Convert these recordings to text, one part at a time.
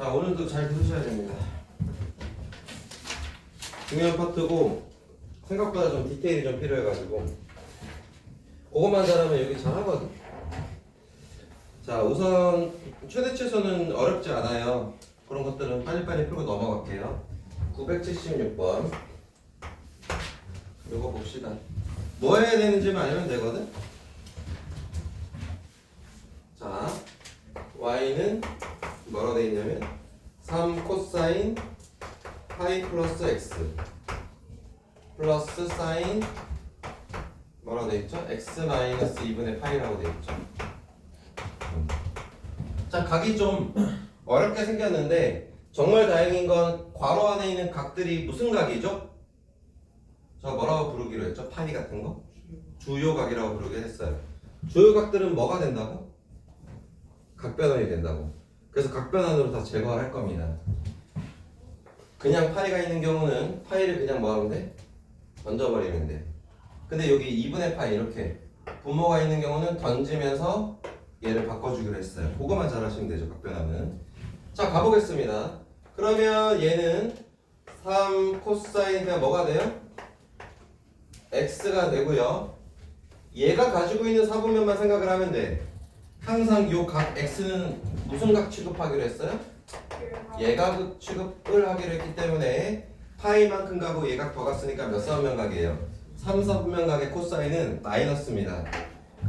자, 오늘도 잘 들으셔야 됩니다. 중요한 파트고 생각보다 좀 디테일이 좀 필요해가지고 그것만 잘하면 여기 잘하거든. 자, 우선 최대 최소는 어렵지 않아요. 그런 것들은 빨리빨리 풀고 넘어갈게요. 976번 요거 봅시다. 뭐 해야 되는지만 알면 되거든. 자, y는 뭐라고 되어 있냐면 3 코사인 파이 플러스 x 플러스 사인 뭐라고 되어 있죠? x 마이너스 2분의 파이라고 되어 있죠. 자, 각이 좀 어렵게 생겼는데 정말 다행인 건 괄호 안에 있는 각들이 무슨 각이죠? 저 뭐라고 부르기로 했죠? 파이 같은 거? 주요각이라고 부르게 했어요. 주요각들은 뭐가 된다고? 각변환이 된다고. 그래서 각변환으로 다 제거할 겁니다. 그냥 파이가 있는 경우는 파이를 그냥 뭐 하면 돼? 던져버리면 돼. 근데 여기 2분의 파이 이렇게 분모가 있는 경우는 던지면서 얘를 바꿔주기로 했어요. 그거만 잘 하시면 되죠, 각변환은. 자, 가보겠습니다. 그러면 얘는 3 코사인가 뭐가 돼요? x가 되고요. 얘가 가지고 있는 사분면만 생각을 하면 돼. 항상 요 각 x는 무슨 각 취급하기로 했어요? 예각 취급을 하기로 했기 때문에 파이만큼 가고 예각 더 갔으니까 몇 사분면 각이에요? 3, 4분면 각의 코사인은 마이너스입니다.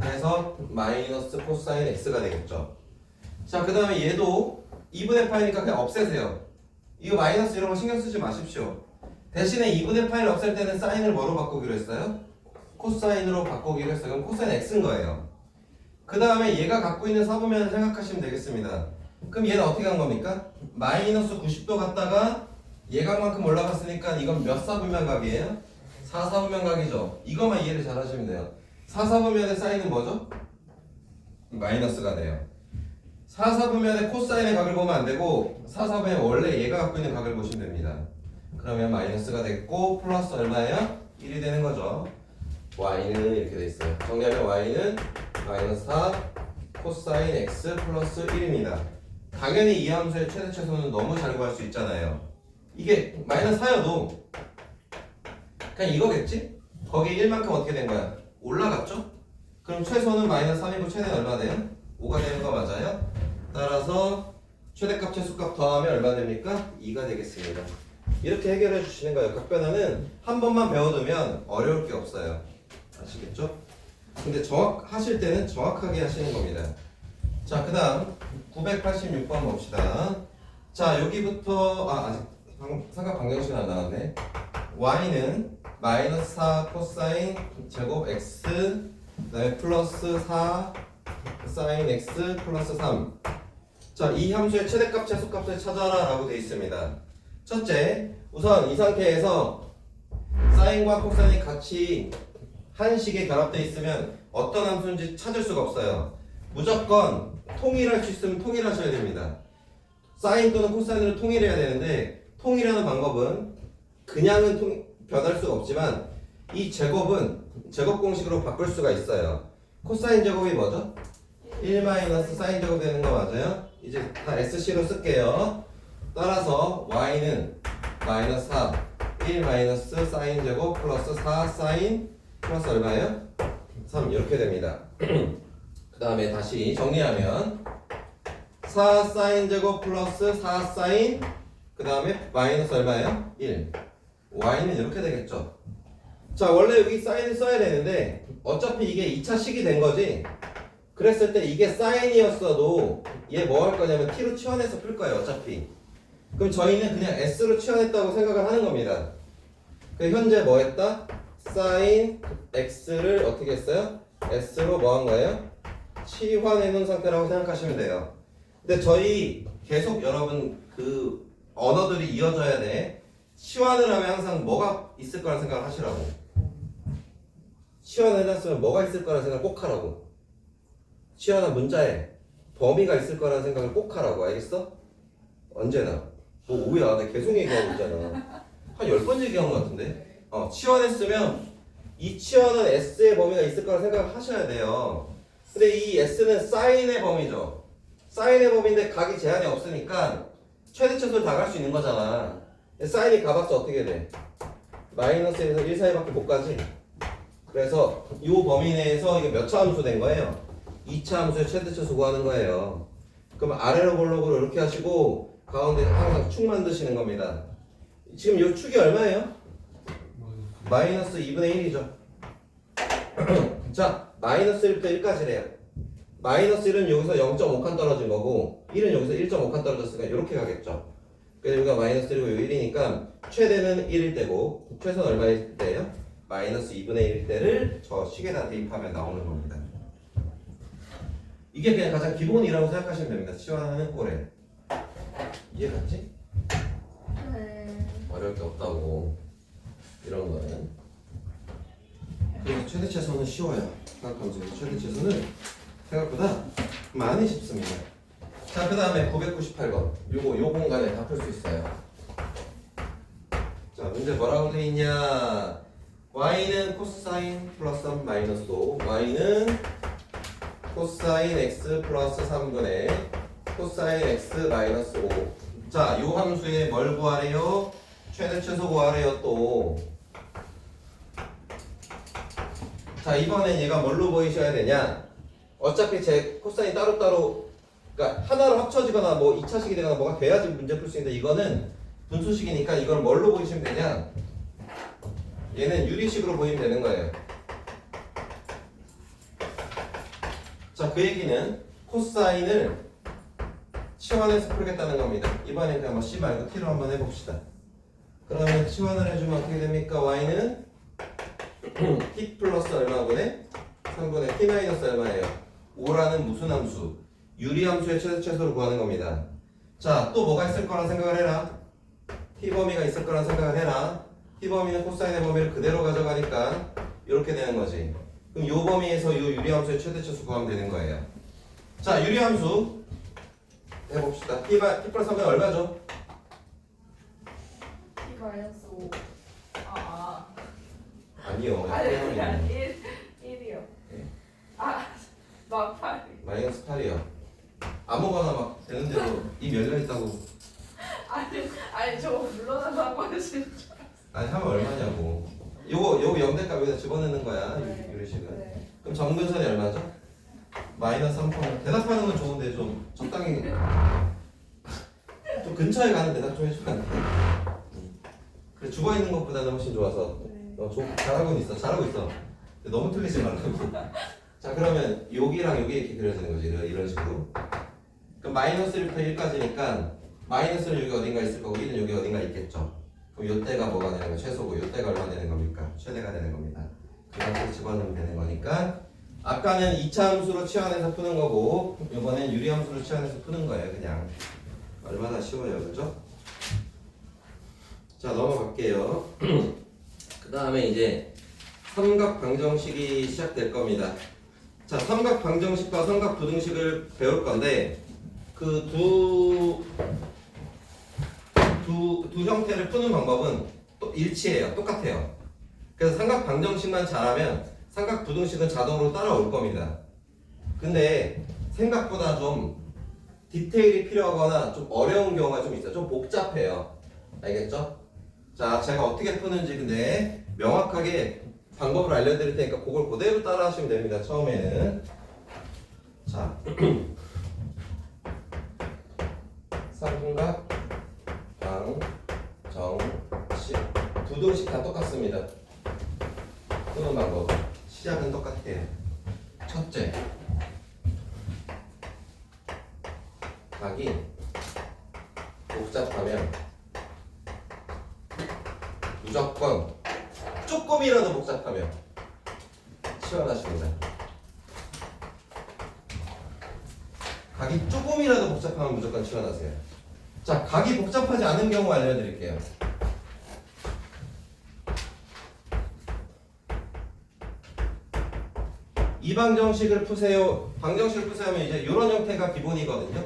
그래서 마이너스 코사인 x가 되겠죠. 자, 그 다음에 얘도 2분의 파이니까 그냥 없애세요. 이거 마이너스 이런 거 신경 쓰지 마십시오. 대신에 2분의 파이를 없앨 때는 사인을 뭐로 바꾸기로 했어요? 코사인으로 바꾸기로 했어요. 그럼 코사인 x인 거예요. 그 다음에 얘가 갖고 있는 사분면을 생각하시면 되겠습니다. 그럼 얘는 어떻게 한 겁니까? 마이너스 90도 갔다가 예각만큼 올라갔으니까 이건 몇 사분면 각이에요? 4사분면 각이죠. 이것만 이해를 잘 하시면 돼요. 4사분면의 사인은 뭐죠? 마이너스가 돼요. 4사분면의 코사인의 각을 보면 안 되고 4사분면 원래 얘가 갖고 있는 각을 보시면 됩니다. 그러면 마이너스가 됐고 플러스 얼마예요? 1이 되는 거죠. y는 이렇게 돼 있어요. 정리하면 y는 마이너스 4 코사인 x 플러스 1입니다. 당연히 이 함수의 최대 최소는 너무 잘 구할 수 있잖아요. 이게 마이너스 4여도 그냥 이거겠지? 거기 1만큼 어떻게 된 거야? 올라갔죠? 그럼 최소는 마이너스 3이고 최대는 얼마 돼요? 5가 되는 거 맞아요? 따라서 최대값 최소값 더하면 얼마 됩니까? 2가 되겠습니다. 이렇게 해결해 주시는 거예요. 각변환은 한 번만 배워두면 어려울 게 없어요. 아시겠죠? 근데 하실 때는 정확하게 하시는 겁니다. 자, 그 다음 986번 봅시다. 자, 여기부터 아직 삼각 방정식은 안 나왔네. y는 마이너스 4 코사인 제곱 x 그 다음에 플러스 4 사인 x 플러스 3. 자, 이 함수의 최대값 최소값을 찾아라 라고 되어 있습니다. 첫째, 우선 이 상태에서 사인과 코사인이 같이 한 식에 결합되어 있으면 어떤 함수인지 찾을 수가 없어요. 무조건 통일할 수 있으면 통일하셔야 됩니다. 사인 또는 코사인으로 통일해야 되는데 통일하는 방법은 그냥은 변할 수가 없지만 이 제곱은 제곱 공식으로 바꿀 수가 있어요. 코사인 제곱이 뭐죠? 1 마이너스 사인 제곱 되는 거 맞아요? 이제 다 SC로 쓸게요. 따라서 y는 마이너스 4 1 마이너스 사인 제곱 플러스 4 사인 플러스 얼마예요? 3 이렇게 됩니다. 그 다음에 다시 정리하면 4 사인 제곱 플러스 4 사인 그 다음에 마이너스 얼마예요? 1 y는 이렇게 되겠죠. 자, 원래 여기 사인을 써야 되는데 어차피 이게 2차 식이 된 거지. 그랬을 때 이게 사인이었어도 얘 뭐 할 거냐면 t로 치환해서 풀 거예요. 어차피. 그럼 저희는 그냥 s로 치환했다고 생각을 하는 겁니다. 그 현재 뭐 했다? 사인 x를 어떻게 했어요? s로 뭐 한 거예요? 치환해 놓은 상태라고 생각하시면 돼요. 근데 저희 계속 여러분 그 언어들이 이어져야 돼. 치환을 하면 항상 뭐가 있을 거라 생각을 하시라고. 치환을 해놨으면 뭐가 있을 거라 생각을 꼭 하라고. 치환한 문자에 범위가 있을 거라는 생각을 꼭 하라고. 알겠어? 언제나. 뭐 오야, 내가 계속 얘기하고 있잖아. 한 10번 얘기한 것 같은데. 치환했으면 이 치환은 S의 범위가 있을 거라 생각을 하셔야 돼요. 근데 이 S는 사인의 범위죠. 사인의 범위인데 각이 제한이 없으니까 최대 최소를 다 갈 수 있는 거잖아. 사인이 가봤자 어떻게 돼? 마이너스에서 1 사이밖에 못 가지. 그래서 이 범위 내에서 이게 몇 차 함수 된 거예요? 2차 함수의 최대 최소 구하는 거예요. 그럼 아래로 볼록으로 이렇게 하시고 가운데 항상 축 만드시는 겁니다. 지금 이 축이 얼마예요? 마이너스 2분의 1이죠. 자, 마이너스 1부터 1까지래요. 마이너스 1은 여기서 0.5칸 떨어진 거고 1은 여기서 1.5칸 떨어졌으니까 이렇게 가겠죠. 그래서 여기가 마이너스 1이고 여기 1이니까 최대는 1일 때고 최소는 얼마일 때예요? 마이너스 2분의 1일 때를 저 식에다 대입하면 나오는 겁니다. 이게 그냥 가장 기본이라고 생각하시면 됩니다. 치환하는 꼴에. 이해갔지? 네. 어려울 게 없다고. 이런 거는. 그래서 최대 최소는 쉬워요. 생각하면서 최대 최소는 생각보다 많이 쉽습니다. 자, 그 다음에 998번. 요 공간에 다 풀 수 있어요. 자, 문제 뭐라고 돼 있냐? y는 코사인 플러스 3 마이너스 5. y는 코사인 x 플러스 3분의 코사인 x 마이너스 5. 자, 요 함수에 뭘 구하래요? 최대 최소 구하래요 또. 자, 이번엔 얘가 뭘로 보이셔야 되냐? 어차피 제 코사인 따로따로, 그러니까 하나로 합쳐지거나 뭐 2차식이 되거나 뭐가 돼야지 문제 풀 수 있는데 이거는 분수식이니까 이걸 뭘로 보이시면 되냐? 얘는 유리식으로 보이면 되는 거예요. 자, 그 얘기는 코사인을 치환해서 풀겠다는 겁니다. 이번엔 그냥 뭐 C 말고 T로 한번 해봅시다. 그러면 치환을 해주면 어떻게 됩니까? Y는 T 플러스 얼마분의 3분의 T 마이너스 얼마예요? 5라는 무슨 함수? 유리함수의 최대 최소를 구하는 겁니다. 자, 또 뭐가 있을 거란 생각을 해라. T 범위가 있을 거란 생각을 해라. T 범위는 코사인의 범위를 그대로 가져가니까 이렇게 되는 거지. 그럼 요 범위에서 요 유리함수의 최대 최소 구하면 되는 거예요. 자, 유리함수 해봅시다. T 플러스 3은 얼마죠? T 마이너스 5. 아니요. 아니 1이요. 네. 막 8. 마이너스 8이요. 아무거나 막 되는 대로 입 열려 있다고. 아니 저 물러나서 하시는 줄 아니 하면 얼마냐고. 요거 영대값 여기다 집어넣는 거야. 네. 유리식은. 네. 그럼 정근선이 얼마죠? 마이너스 3%. 대답하는 건 좋은데 좀 적당히 좀 근처에 가는 대답 좀 해주면 안 돼? 그래, 죽어 있는 것보다는 훨씬 좋아서. 잘하고 있어. 잘하고 있어. 근데 너무 틀리지 말라고. 자, 그러면 여기랑 여기 이렇게 그려지는 거지. 이런 식으로. 그럼 마이너스 1부터 1까지니까 마이너스는 여기 어딘가 있을 거고 1은 여기 어딘가 있겠죠. 그럼 요때가 뭐가 되는 거야? 최소고 요때가 얼마 되는 겁니까? 최대가 되는 겁니다. 그만큼 집어넣으면 되는 거니까 아까는 2차 함수로 치환해서 푸는 거고 이번엔 유리함수로 치환해서 푸는 거예요. 그냥 얼마나 쉬워요. 그죠? 자, 넘어갈게요. 그 다음에 이제 삼각 방정식이 시작될 겁니다. 자, 삼각 방정식과 삼각 부등식을 배울 건데 그 두 형태를 푸는 방법은 또 일치해요. 똑같아요. 그래서 삼각 방정식만 잘하면 삼각 부등식은 자동으로 따라올 겁니다. 근데 생각보다 좀 디테일이 필요하거나 좀 어려운 경우가 좀 있어요. 좀 복잡해요. 알겠죠? 자, 제가 어떻게 푸는지 근데 명확하게 방법을 알려드릴 테니까 그걸 그대로 따라 하시면 됩니다. 처음에는. 자, 삼각 방정식 부등식 다 똑같습니다. 푸는 방법 시작은 똑같아요. 첫째, 각이 복잡하면 무조건 조금이라도 복잡하면 치환하십니다. 각이 조금이라도 복잡하면 무조건 치환하세요. 자, 각이 복잡하지 않은 경우 알려드릴게요. 이 방정식을 푸세요. 방정식을 푸세요 하면 이제 이런 형태가 기본이거든요.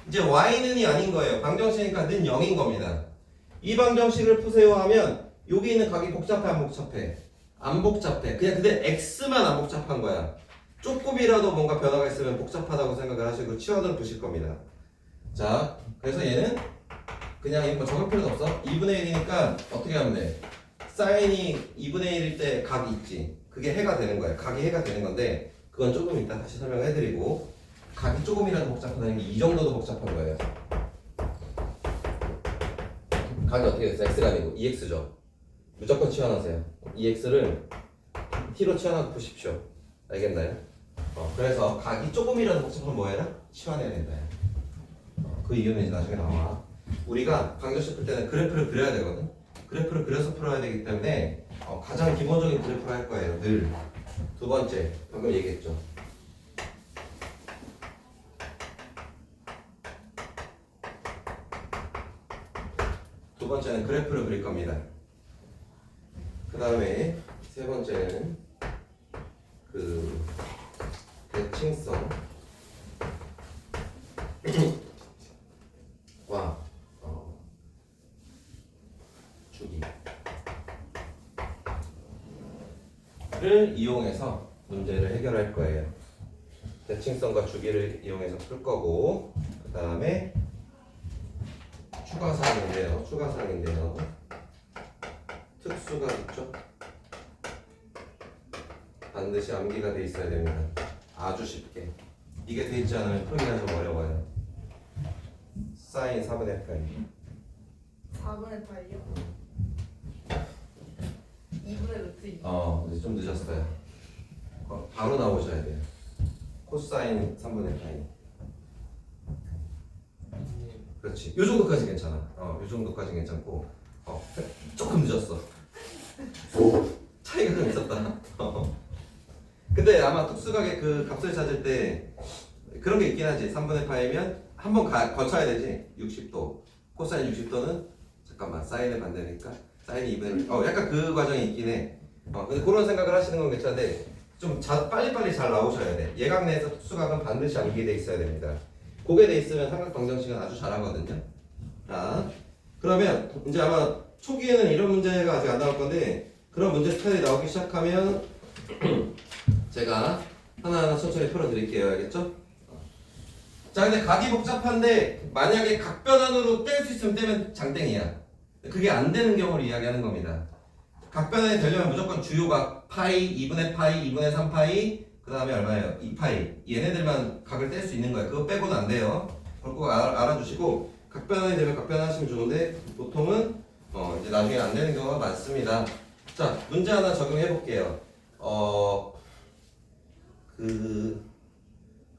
이제 y는이 아닌 거예요. 방정식이니까 는 0인 겁니다. 이 방정식을 푸세요 하면 여기 있는 각이 복잡해 안 복잡해? 안 복잡해. 그냥 근데 x만 안 복잡한 거야. 조금이라도 뭔가 변화가 있으면 복잡하다고 생각을 하시고 치환으로 푸실 겁니다. 자, 그래서 얘는 그냥 이거 적을 필요도 없어. 2분의 1이니까 어떻게 하면 돼? 사인이 2분의 1일 때 각이 있지. 그게 해가 되는 거야. 각이 해가 되는 건데 그건 조금 이따 다시 설명해드리고 각이 조금이라도 복잡하다는 게 이 정도도 복잡한 거예요. 각이 어떻게 됐어? x가 아니고 2x죠. 무조건 치환하세요. 2x를 t로 치환하고 보십시오. 알겠나요? 그래서 각이 조금이라도 복잡하면 뭐 해라? 치환해야 된다. 그 이유는 이제 나중에 나와. 우리가 방정식 풀 때는 그래프를 그려야 되거든. 그래프를 그려서 풀어야 되기 때문에 가장 기본적인 그래프를 할 거예요. 늘. 두 번째, 방금 얘기했죠. 두 번째는 그래프를 그릴 겁니다. 그 다음에 세 번째는 그 대칭성 과 주기를 이용해서 문제를 해결할 거예요. 대칭성과 주기를 이용해서 풀 거고 그 다음에 추가사항인데요. 특수가 있죠? 반드시 암기가 돼 있어야 됩니다. 아주 쉽게. 이게 돼 있지 않으면 풀기가 좀 어려워요. 사인 4분의 파이. 4분의 파이요? 2분의 루트 2. 이제 좀 늦었어요. 바로 나오셔야 돼요. 코사인 3분의 파이. 그렇지. 요 정도까지 괜찮아. 요 정도까지 괜찮고. 조금 늦었어. 차이가 좀 있었다. 근데 아마 특수각의 그 값을 찾을 때 그런 게 있긴 하지. 3분의 파이면 한 번 거쳐야 되지. 60도. 코사인 60도는 잠깐만 사인의 반대니까 사인이 2분의 약간 그 과정이 있긴 해. 근데 그런 생각을 하시는 건 괜찮은데 좀 빨리빨리 잘 나오셔야 돼. 예각 내에서 특수각은 반드시 암기돼 있어야 됩니다. 그게 돼 있으면 삼각 방정식은 아주 잘하거든요. 자, 그러면 이제 아마 초기에는 이런 문제가 아직 안 나올 건데 그런 문제 스타일이 나오기 시작하면 제가 하나하나 천천히 풀어드릴게요. 알겠죠? 자, 근데 각이 복잡한데 만약에 각변환으로 뗄 수 있으면 떼면 장땡이야. 그게 안 되는 경우를 이야기하는 겁니다. 각변환이 되려면 무조건 주요각 파이, 2분의 파이, 2분의 3파이 그 다음에 얼마예요? 2파이. 얘네들만 각을 뗄 수 있는 거예요. 그거 빼고는 안 돼요. 그걸 꼭 알아주시고 각변환이 되면 각변하시면 좋은데 보통은 이제 나중에 안 되는 경우가 많습니다. 자, 문제 하나 적용해 볼게요.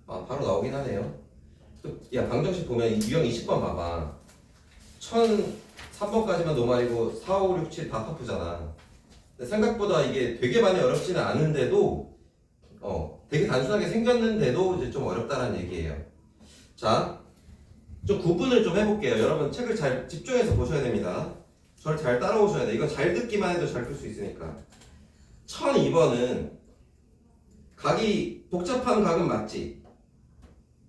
바로 나오긴 하네요. 야, 방정식 보면 유형 20번 봐봐. 1003번까지만 노말이고 4, 5, 6, 7 다 터프잖아. 근데 생각보다 이게 되게 많이 어렵지는 않은데도 되게 단순하게 생겼는데도 이제 좀 어렵다는 얘기예요. 자, 좀 구분을 좀 해볼게요. 여러분 책을 잘 집중해서 보셔야 됩니다. 저를 잘 따라오셔야 돼. 이거 잘 듣기만 해도 잘 풀 수 있으니까. 1002번은 각이 복잡한 각은 맞지?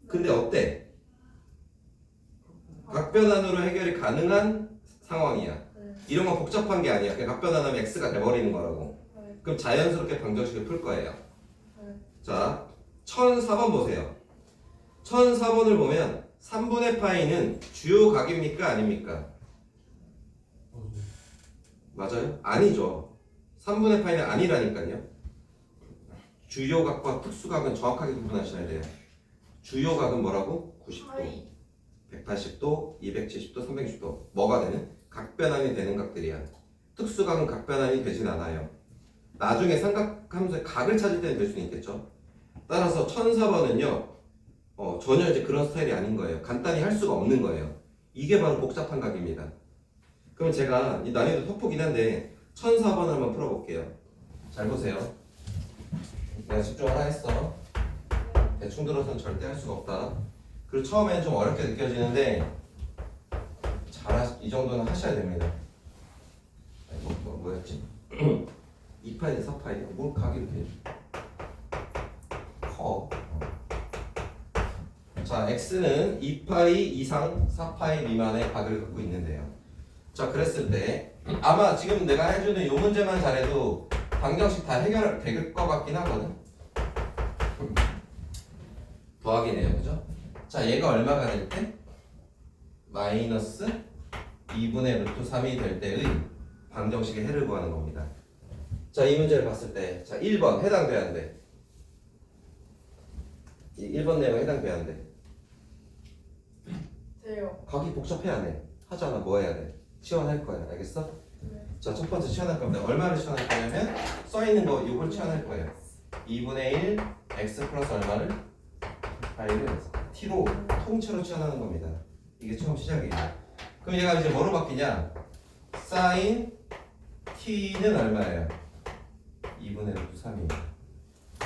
근데 어때? 각변환으로 해결이 가능한 상황이야. 이런 건 복잡한 게 아니야. 그냥 각변환하면 x가 돼버리는 거라고. 그럼 자연스럽게 방정식을 풀 거예요. 자, 1004번 보세요. 1004번을 보면 3분의 파이는 주요 각입니까? 아닙니까? 맞아요? 아니죠. 3분의 파이는 아니라니까요. 주요각과 특수각은 정확하게 구분하셔야 돼요. 주요각은 뭐라고? 90도, 180도, 270도, 360도. 뭐가 되는? 각변환이 되는 각들이야. 특수각은 각변환이 되진 않아요. 나중에 삼각함수의 각을 찾을 때는 될 수는 있겠죠. 따라서 1004번은요 전혀 이제 그런 스타일이 아닌 거예요. 간단히 할 수가 없는 거예요. 이게 바로 복잡한 각입니다. 그럼 제가 이 난이도 터프긴 한데 1004번 한번 풀어볼게요. 잘 보세요. 내가 집중하라 했어. 대충 들어서는 절대 할 수가 없다. 그리고 처음에는 좀 어렵게 느껴지는데 이 정도는 하셔야 됩니다. 뭐였지? 2파이, 4파이. 뭘 각이 이렇게 커. 자, x는 2파이 이상 4파이 미만의 각을 갖고 있는데요. 자, 그랬을 때 아마 지금 내가 해주는 이 문제만 잘해도 방정식 다 해결될 것 같긴 하거든. 더하기네요, 그죠? 자, 얘가 얼마가 될 때? 마이너스 2분의 루트 3이 될 때의 방정식의 해를 구하는 겁니다. 자, 이 문제를 봤을 때, 자, 1번 해당돼야 안 돼? 이 1번 내용 해당돼야 안 돼? 돼요. 각이 복잡해 안 해? 하잖아. 뭐 해야 돼? 치환할 거야. 알겠어? 네. 자, 첫 번째 치환할 겁니다. 얼마를 치환할 거냐면 써있는 거 이걸 치환할 거예요. 2분의 1 x 플러스 얼마를? 파이를 t로 통째로 치환하는 겁니다. 이게 처음 시작이에요. 그럼 얘가 이제 뭐로 바뀌냐? 사인 t는 얼마예요? 2분의 루트 3이에요.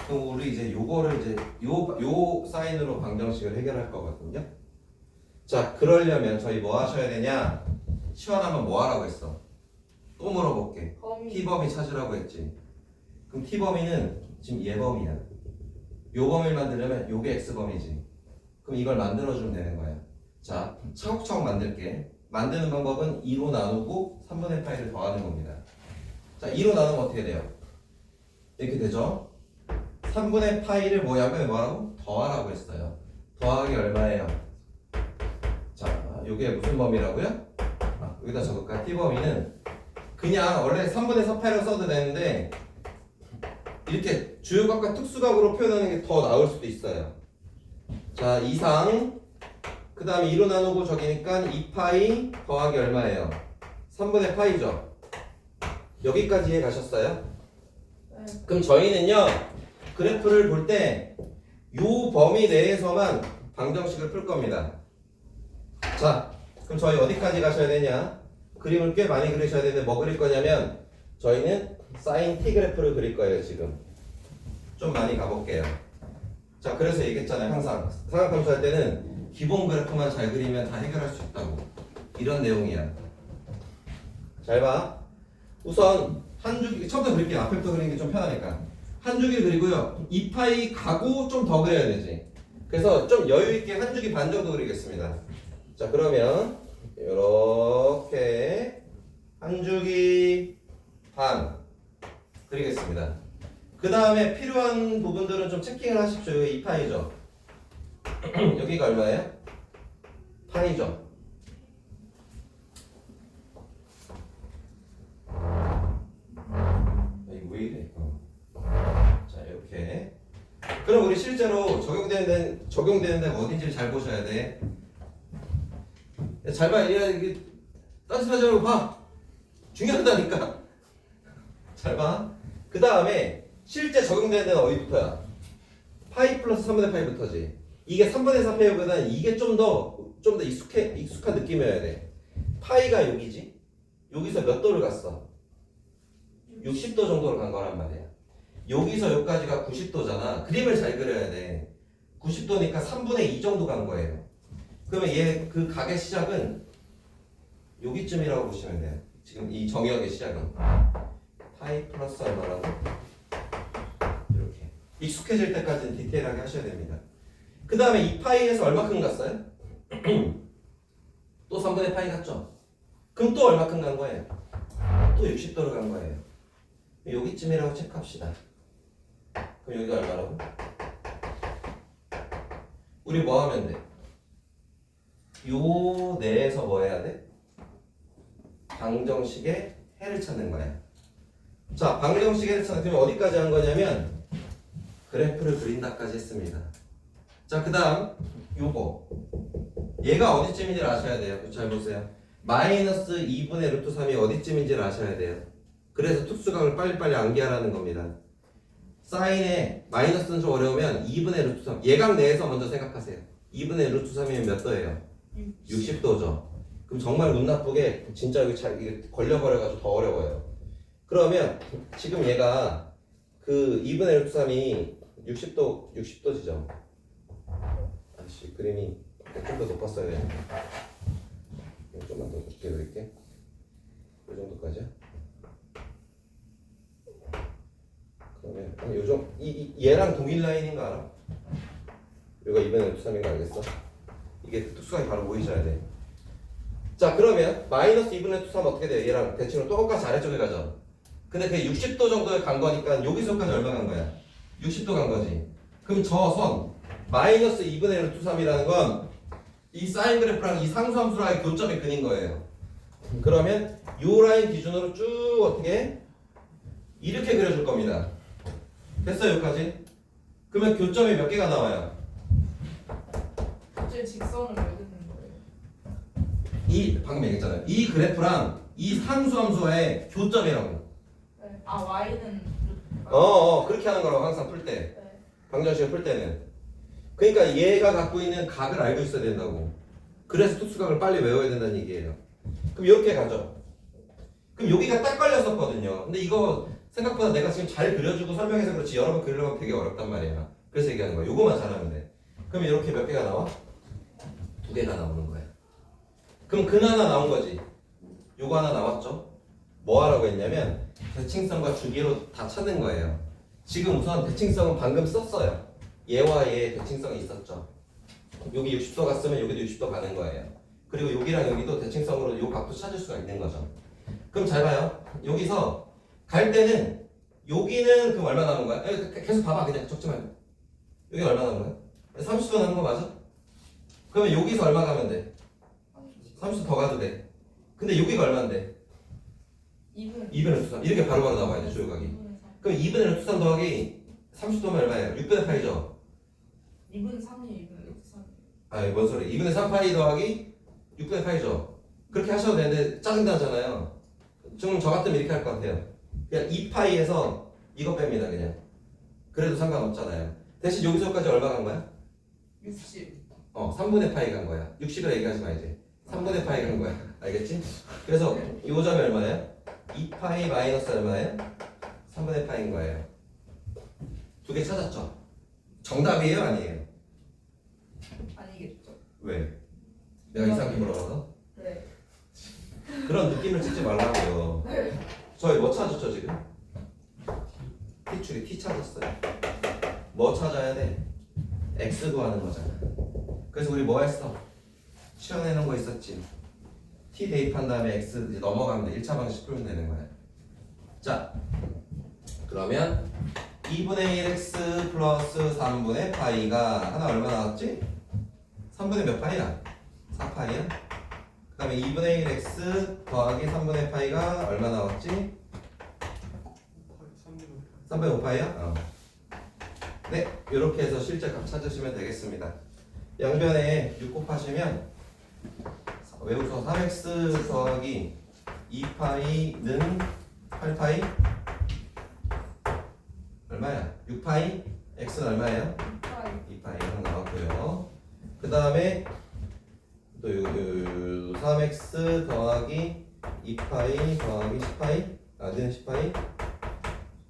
그럼 우리 이제 요거를 이제 요 사인으로 방정식을 해결할 거거든요. 자, 그러려면 저희 뭐 하셔야 되냐? 치환하면 뭐 하라고 했어? 또 물어볼게. 범위. t범위 찾으라고 했지. 그럼 t범위는 지금 얘 범위야. 요 범위를 만들려면 요게 x범위지. 그럼 이걸 만들어주면 되는 거야. 자, 차곡차곡 만들게. 만드는 방법은 2로 나누고 3분의 파이를 더하는 겁니다. 자, 2로 나누면 어떻게 돼요? 이렇게 되죠? 3분의 파이를 뭐냐면 뭐라고? 더하라고 했어요. 더하기 얼마예요? 자, 요게 무슨 범위라고요? 아, 여기다 적을까? t범위는 그냥 원래 3분의 4파이라고 써도 되는데 이렇게 주요각과 특수각으로 표현하는 게 더 나을 수도 있어요. 자, 이상 그 다음에 2로 나누고 저기니까 2파이 더하기 얼마예요? 3분의 파이죠. 여기까지 이해 가셨어요? 네. 그럼 저희는요 그래프를 볼 때 요 범위 내에서만 방정식을 풀 겁니다. 자, 그럼 저희 어디까지 가셔야 되냐? 그림을 꽤 많이 그리셔야 되는데 뭐 그릴 거냐면 저희는 사인 t 그래프를 그릴 거예요. 지금 좀 많이 가볼게요. 자, 그래서 얘기했잖아요. 항상 삼각함수 할 때는 기본 그래프만 잘 그리면 다 해결할 수 있다고. 이런 내용이야. 잘 봐. 우선 한 주기 처음부터 그릴게요. 앞에부터 그리는 게 좀 편하니까. 한 주기를 그리고요. 2파이 가고 좀 더 그려야 되지. 그래서 좀 여유 있게 한 주기 반 정도 그리겠습니다. 자, 그러면 이렇게 한 주기 반 그리겠습니다. 그 다음에 필요한 부분들은 좀 체킹을 하십시오. 여기 2파이죠. 여기가 얼마예요? 파이죠. 이거 왜 이래? 자, 이렇게. 그럼 우리 실제로 적용되는 데가 어딘지를 잘 보셔야 돼. 잘 봐. 이게 따뜻하지 말고 봐. 중요하다니까. 잘 봐. 그 다음에 실제 적용되는 데는 어디부터야? 파이 플러스 3분의 파이부터지. 이게 3분의 4파이보다는 이게 좀 더 익숙한 느낌이어야 돼. 파이가 여기지. 여기서 몇 도를 갔어? 60도 정도를 간 거란 말이야. 여기서 여기까지가 90도잖아. 그림을 잘 그려야 돼. 90도니까 3분의 2 정도 간 거예요. 그러면 얘 그 각의 시작은 여기쯤이라고 보시면 돼요. 지금 이 정역의 시작은 파이 플러스 얼마라고? 이렇게 익숙해질 때까지는 디테일하게 하셔야 됩니다. 그 다음에 이 파이에서 얼마큼 갔어요? 또 3분의 파이 갔죠? 그럼 또 얼마큼 간 거예요? 또 60도로 간 거예요. 여기쯤이라고 체크합시다. 그럼 여기가 얼마라고? 우리 뭐 하면 돼? 요 내에서 뭐 해야 돼? 방정식의 해를 찾는 거야. 자, 방정식의 해를 찾는 거 어디까지 한 거냐면 그래프를 그린다까지 했습니다. 자, 그 다음 요거 얘가 어디쯤인지를 아셔야 돼요. 잘 보세요. 마이너스 2분의 루트 3이 어디쯤인지를 아셔야 돼요. 그래서 특수각을 빨리빨리 암기하라는 겁니다. 사인에 마이너스는 좀 어려우면 2분의 루트 3 예각 내에서 먼저 생각하세요. 2분의 루트 3이면 몇 도예요? 60도죠. 그럼 정말 운 나쁘게 진짜 여기 이게 걸려버려가지고 더 어려워요. 그러면 지금 얘가 그 2분의 루트 3이 60도지죠. 아씨, 그림이 좀 더 높았어야 되는데. 좀만 더 높게 그릴게. 이 정도까지야. 그러면 요즘 얘랑 동일 라인인 거 알아? 여기가 2분의 루트 3인 거 알겠어? 이게 특수각이 바로 보이셔야 돼. 자, 그러면 마이너스 2분의 루트 3 어떻게 돼요? 얘랑 대칭으로 똑같이 아래쪽에 가죠. 근데 그게 60도 정도에 간 거니까 여기서까지 얼마 간 거야? 60도 간 거지. 그럼 저 선 마이너스 2분의 루트 3이라는 건 이 사인 그래프랑 이 상수함수랑의 교점이 근인 거예요. 그러면 요 라인 기준으로 쭉 어떻게 이렇게 그려줄 겁니다. 됐어요 여기까지? 그러면 교점이 몇 개가 나와요? 갑자기 직선을 왜 듣는 거예요? 이 방금 얘기했잖아요. 이 그래프랑 이 상수함수의 교점이라고. 네. 아 Y는 그렇게 하는 거라고 항상 풀 때. 네. 방정식을 풀 때는. 그러니까 얘가 갖고 있는 각을 알고 있어야 된다고. 그래서 특수각을 빨리 외워야 된다는 얘기예요. 그럼 이렇게 가죠. 그럼 여기가 딱 걸렸었거든요. 근데 이거 생각보다 내가 지금 잘 그려주고 설명해서 그렇지 여러 번 그리려면 되게 어렵단 말이야. 그래서 얘기하는 거야. 요거만 잘하면 돼. 그럼 이렇게 몇 개가 나와? 2개가 나오는 거야. 그럼 근 하나 나온 거지. 요거 하나 나왔죠? 뭐 하라고 했냐면 대칭성과 주기로 다 찾는 거예요. 지금 우선 대칭성은 방금 썼어요. 얘와 얘의 대칭성이 있었죠. 여기 60도 갔으면 여기도 60도 가는 거예요. 그리고 여기랑 여기도 대칭성으로 요 각도 찾을 수가 있는 거죠. 그럼 잘 봐요. 여기서 갈 때는 여기는 그럼 얼마 남은 거야? 계속 봐봐 그냥 적지 말고. 여기 얼마 남은 거야? 30도 남은 거 맞아? 그러면 여기서 얼마 가면 돼? 30도 더 가도 돼. 근데 여기가 얼마인데? 2분의 루트 3 이렇게 바로바로 나와야 돼 조각이. 그럼 2분의 루트 3 더하기 30도면 얼마예요? 6분의 8이죠? 2분 3이 2분 루트 3. 아니 뭔 소리 2분의 3파이 더하기 6분의 8이죠? 그렇게 하셔도 되는데 짜증나잖아요. 좀 저 같으면 이렇게 할 것 같아요. 그냥 2파이에서 이거 뺍니다 그냥. 그래도 상관없잖아요. 대신 여기서까지 얼마 간 거야? 60. 3분의 파이 간 거야. 60이라 얘기하지 마 이제. 3분의 파이 간 거야. 알겠지? 그래서 요 점이 얼마예요? 2파이 마이너스 얼마예요? 3분의 파이인 거예요. 두 개 찾았죠? 정답이에요? 아니에요? 아니겠죠? 왜? 내가 이상하게 물어봐서? 네. 그런 느낌을 찍지 말라고요. 저희 뭐 찾았죠 지금? T축이 T 찾았어요. 뭐 찾아야 돼? X 구하는 거잖아. 그래서 우리 뭐 했어? 치워내는 거 있었지. T 대입한 다음에 X 이제 넘어가면 돼. 1차 방식 풀면 되는 거야. 자, 그러면 2분의 1x 플러스 3분의 파이가 하나 얼마 나왔지? 3분의 몇 파이야? 4파이야? 그 다음에 2분의 1x 더하기 3분의 파이가 얼마 나왔지? 3분의 5파이야? 네, 이렇게 해서 실제 값 찾으시면 되겠습니다. 양변에 6 곱하시면 외우서 3x 더하기 2파이는 8파이? 얼마야? 6파이? x는 얼마예요? 2파이 하나 나왔고요. 그 다음에 또 3x 더하기 2파이 더하기 10파이? 는 10파이?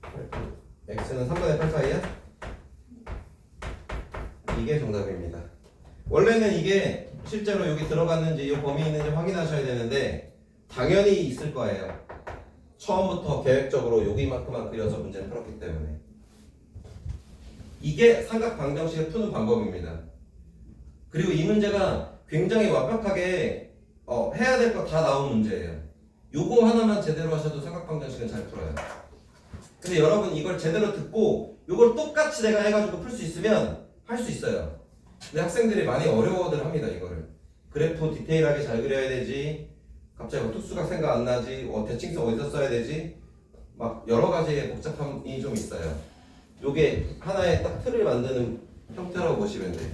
8파이. x는 3분의 8파이야? 이게 정답입니다. 원래는 이게 실제로 여기 들어갔는지 이 범위 있는지 확인하셔야 되는데 당연히 있을 거예요. 처음부터 계획적으로 여기만큼만 그려서 문제를 풀었기 때문에. 이게 삼각 방정식을 푸는 방법입니다. 그리고 이 문제가 굉장히 완벽하게 해야 될 거 다 나온 문제예요. 요거 하나만 제대로 하셔도 삼각 방정식은 잘 풀어요. 근데 여러분 이걸 제대로 듣고 요걸 똑같이 내가 해가지고 풀 수 있으면 할 수 있어요. 근데 학생들이 많이 어려워들 합니다. 이거를 그래프 디테일하게 잘 그려야 되지, 갑자기 특수각 생각 안 나지, 대칭성 어디서 써야 되지, 막 여러 가지의 복잡함이 좀 있어요. 요게 하나의 딱 틀을 만드는 형태라고 보시면 돼요.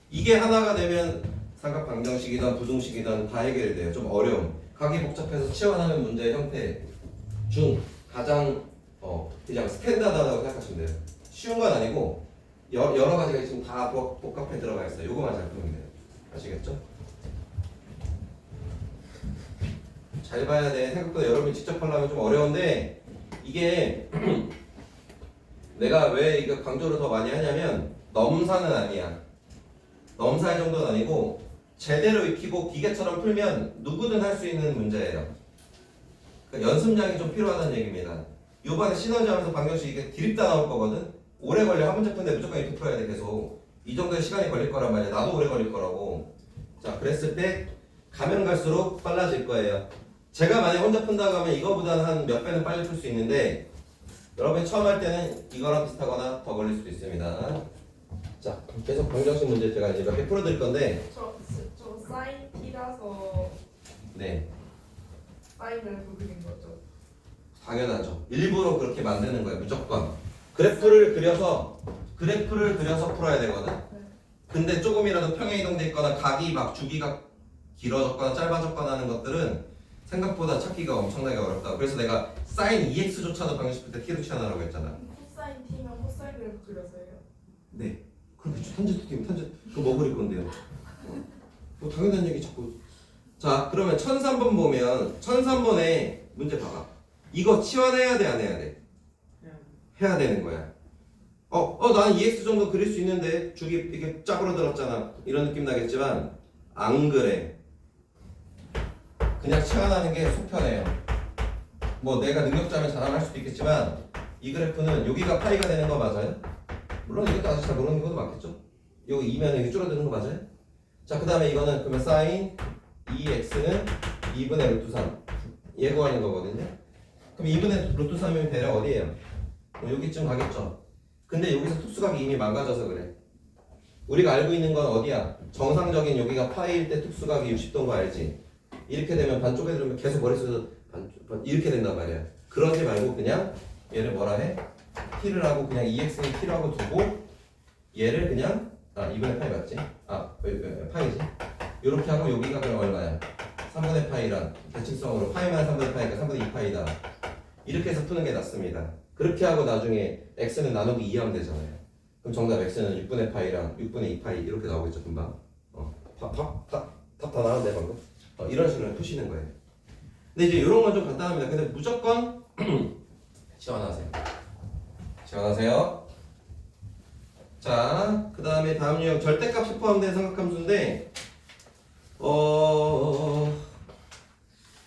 이게 하나가 되면 삼각 방정식이든 부등식이든 다 해결돼요. 좀 어려움, 각이 복잡해서 치환하는 문제의 형태 중 가장 그냥 스탠다드하다고 생각하시면 돼요. 쉬운 건 아니고 여러 가지가 지금 다 복합해 들어가 있어요. 요거만 잘 풀면 돼요. 아시겠죠? 잘 봐야 돼. 생각보다 여러분이 직접 하려면 좀 어려운데 이게 내가 왜 이거 강조를 더 많이 하냐면 넘사는 아니야. 넘사의 정도는 아니고 제대로 익히고 기계처럼 풀면 누구든 할 수 있는 문제예요. 그러니까 연습량이 좀 필요하다는 얘기입니다. 요번에 시너지 하면서 방정식 이게 디립다 나올 거거든. 오래 걸려. 한 문제 푸는데 무조건 이렇게 풀어야 돼. 계속 이 정도의 시간이 걸릴 거란 말이야. 나도 오래 걸릴 거라고. 자, 그랬을 때 가면 갈수록 빨라질 거예요. 제가 만약 혼자 푼다고 하면 이거보다는 한 몇 배는 빨리 풀 수 있는데 여러분이 처음 할 때는 이거랑 비슷하거나 더 걸릴 수도 있습니다. 자, 계속 방정식 문제 제가 이제 몇 개 풀어드릴 건데 저 사인 t라서 네, 사인 그래프 그린 거죠. 당연하죠. 일부러 그렇게 만드는 거예요. 무조건 그래프를 그려서 풀어야 되거든. 네. 근데 조금이라도 평행 이동돼 있거나 각이 막 주기가 길어졌거나 짧아졌거나 하는 것들은 생각보다 찾기가 엄청나게 어렵다. 그래서 내가 sin 2x조차도 방정식할 때 t로 취하라고 했잖아. 코사인 t면 코사인 그래프 그려서요. 네. 그렇겠죠. 탄젠트 팀 탄젠트 그거 뭐 그릴 건데요? 뭐 당연한 얘기 자꾸. 자, 그러면 1003번 보면 1003번에 문제 봐봐. 이거 치환해야 돼, 안 해야 돼? 해야 되는 거야. 나는 2x 정도 그릴 수 있는데 주기 이게 짝으로 들었잖아. 이런 느낌 나겠지만 안 그래. 그냥 치환하는 게 속편해요. 뭐 내가 능력자면 자랑할 수도 있겠지만 이 그래프는 여기가 파이가 되는 거 맞아요? 물론 이것도 아직 잘 모르는 것도 많겠죠? 여기 2면 여기 줄어드는 거 맞아요? 자, 그 다음에 이거는 그러면 sin 2x는 2분의 루트 3 예고하는 거거든요. 그럼 2분의 루트 3이면 대략 어디예요? 여기쯤 가겠죠. 근데 여기서 특수각이 이미 망가져서 그래. 우리가 알고 있는 건 어디야? 정상적인 여기가 파이일 때 특수각이 60도인 거 알지? 이렇게 되면 반쪽에 들으면 계속 머릿속에서 이렇게 된단 말이야. 그러지 말고 그냥 얘를 뭐라 해? t를 하고 그냥 2x는 t로 하고 두고 얘를 그냥 2분의 파이 맞지? 파이지? 이렇게 하고 여기가 그럼 얼마야? 3분의 파이란 대칭성으로 파이만 3분의 파이니까 3분의 2파이다. 이렇게 해서 푸는 게 낫습니다. 그렇게 하고 나중에 x는 나누기 2 하면 되잖아요. 그럼 정답 x는 6분의 파이랑 6분의 2파이 이렇게 나오겠죠 금방. 답 다 나왔네 방금. 이런 식으로 푸시는 거예요. 근데 이제 이런 건 좀 간단합니다. 근데 무조건 지원하세요. 지원하세요. 자, 그 다음에 다음 유형 절대값이 포함된 삼각함수인데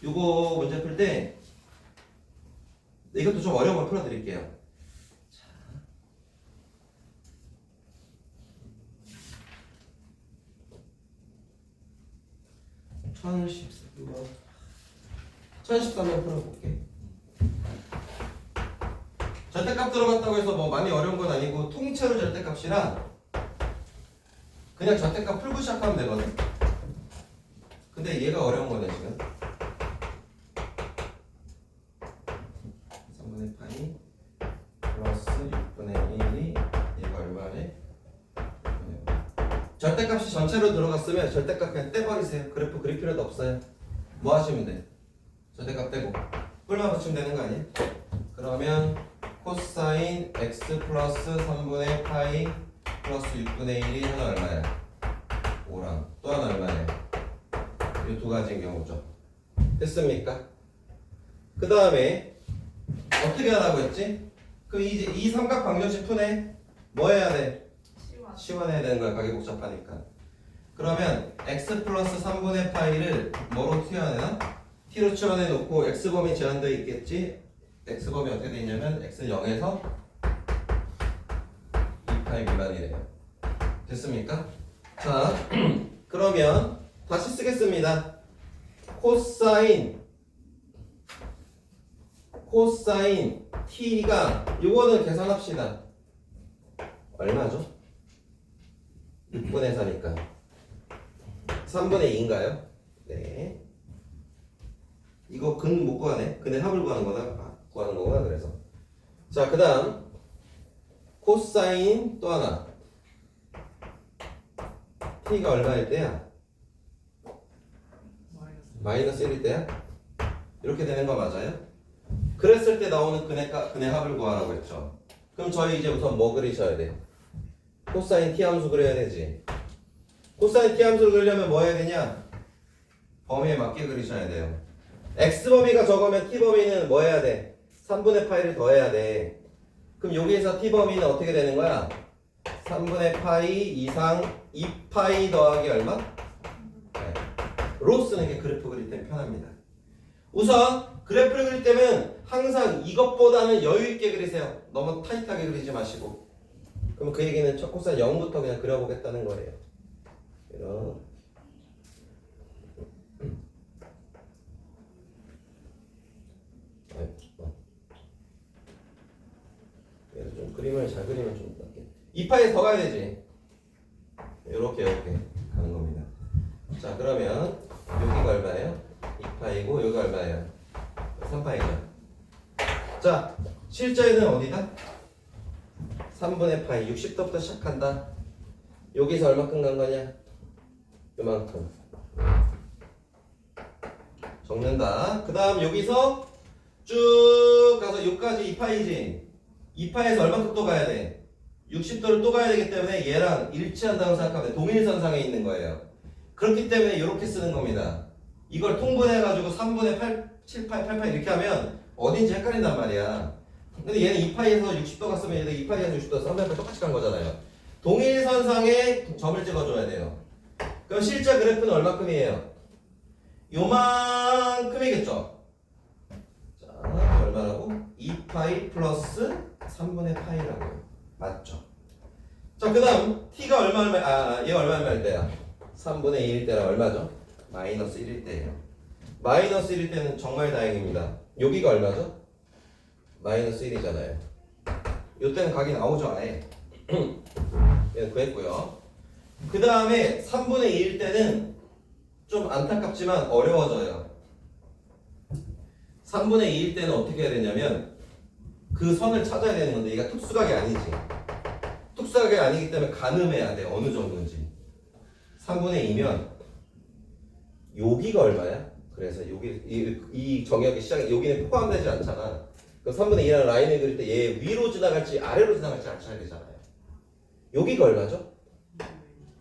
요거 문제 풀 때 이것도 좀 어려운 걸 풀어드릴게요. 자, 1013번 풀어볼게. 절대값 들어갔다고 해서 뭐 많이 어려운 건 아니고 통째로 절대값이라 그냥 절대값 풀고 시작하면 되거든. 근데 얘가 어려운 거네 지금. 3분의 파이 플러스 6분의 1이 얘가 얼마래? 절대값이 전체로 들어갔으면 절대값 그냥 떼버리세요. 그래프 그릴 필요도 없어요. 뭐 하시면 돼? 절대값 떼고 뿔만 붙이면 되는 거 아니에요? 그러면 코사인 x 플러스 3분의 파이 플러스 6분의 1이 하나 얼마야? 5랑 또 하나 얼마야? 이 두 가지인 경우죠. 됐습니까? 그 다음에 어떻게 하라고 했지? 그 이제 이 삼각 방정식 푸네. 뭐 해야 돼? 치환해야 되는 거야. 가게 복잡하니까. 그러면 x 플러스 3분의 파이를 뭐로 치환해나? t로 치환해 놓고 x범위 제한되어 있겠지? x범위 어떻게 돼 있냐면 x는 0에서 2파이 미만이래요. 됐습니까? 자, 그러면 다시 쓰겠습니다. 코사인 t가 요거는 계산합시다. 얼마죠? 6분의 4니까 3분의 2인가요? 네. 이거 근 못 구하네. 근의 합을 구하는 거구나. 그래서 자, 그 다음 코사인 또 하나 t가 얼마일 때야? 마이너스 1일 때야? 이렇게 되는 거 맞아요? 그랬을 때 나오는 근의 합을 구하라고 했죠. 그럼 저희 이제 우선 뭐 그리셔야 돼? 코사인 t 함수 그려야 되지. 코사인 t 함수를 그리려면 뭐 해야 되냐? 범위에 맞게 그리셔야 돼요. x범위가 적으면 t범위는 뭐 해야 돼? 3분의 파이를 더해야 돼. 그럼 여기에서 t범위는 어떻게 되는 거야? 3분의 파이 이상 2파이 더하기 얼마? 네. 로 쓰는 게 그래프 그릴 때 편합니다. 우선 그래프를 그릴 때는 항상 이것보다는 여유 있게 그리세요. 너무 타이트하게 그리지 마시고. 그럼 그 얘기는 첫 코사인 0부터 그냥 그려보겠다는 거예요. 이런. 얘를 좀 그림을 잘 그리면 좀 낫게. 2파이에 더 가야 되지. 이렇게 가는 겁니다. 자, 자 그러면 여기가 얼마예요? 2파이고 여기가 얼마예요? 3파이죠. 자 실제는 어디다? 3분의 파이 60도부터 시작한다. 여기서 얼마큼 간 거냐? 요만큼 적는다. 그 다음 여기서 쭉 가서 여기까지 2파이지. 2파에서 얼마큼 또 가야 돼? 60도를 또 가야 되기 때문에 얘랑 일치한다고 생각하면 돼. 동일선상에 있는 거예요. 그렇기 때문에 이렇게 쓰는 겁니다. 이걸 통분해가지고 3분의 8, 7파이, 8파이 이렇게 하면 어딘지 헷갈린단 말이야. 근데 얘는 2파이에서 60도 갔으면 얘는 2파이에서 60도 3파이 똑같이 간 거잖아요. 동일선상에 점을 찍어줘야 돼요. 그럼 실제 그래프는 얼마큼이에요? 요만큼이겠죠? 자, 얼마라고? 2파이 플러스 3분의 파이라고요. 맞죠? 자, 그 다음 t가 얘 얼마일 때야? 3분의 2일 때라 얼마죠? 마이너스 1일 때예요. 마이너스 1일 때는 정말 다행입니다. 여기가 얼마죠? 마이너스 1이잖아요. 요때는 각이 나오죠 아예. 얘는 구했고요. 그 다음에 3분의 2일 때는 좀 안타깝지만 어려워져요. 3분의 2일 때는 어떻게 해야 되냐면 그 선을 찾아야 되는 건데 얘가 특수각이 아니지. 특수각이 아니기 때문에 가늠해야 돼. 어느 정도인지. 3분의 2면 여기가 얼마야? 그래서 여기 이 정역의 시작이 여기는 포함되지 않잖아. 그럼 3분의 2라는 라인을 그릴 때 얘 위로 지나갈지 아래로 지나갈지 알아야 되잖아요. 여기가 얼마죠?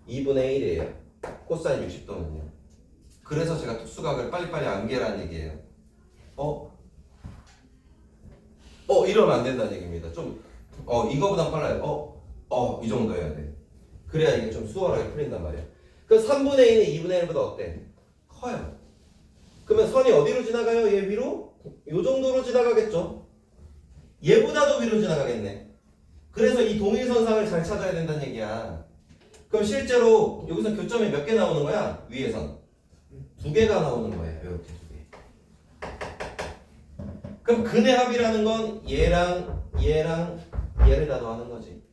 2분의 1이에요. 코사인 60도는요. 그래서 제가 특수각을 빨리빨리 암기하라는 얘기예요. 이러면 안 된다는 얘기입니다. 좀 이거보다 빨라요. 이 정도 해야 돼. 그래야 이게 좀 수월하게 풀린단 말이야. 그 3분의 2는 2분의 1보다 어때? 커요. 그러면 선이 어디로 지나가요? 얘 위로? 요 정도로 지나가겠죠? 얘보다도 위로 지나가겠네. 그래서 이 동일선상을 잘 찾아야 된다는 얘기야. 그럼 실제로 여기서 교점이 몇 개 나오는 거야? 위에선 2개가 나오는 거예요. 이렇게 2개. 그럼 근의 합이라는 건 얘랑 얘를 다 더하는 거지.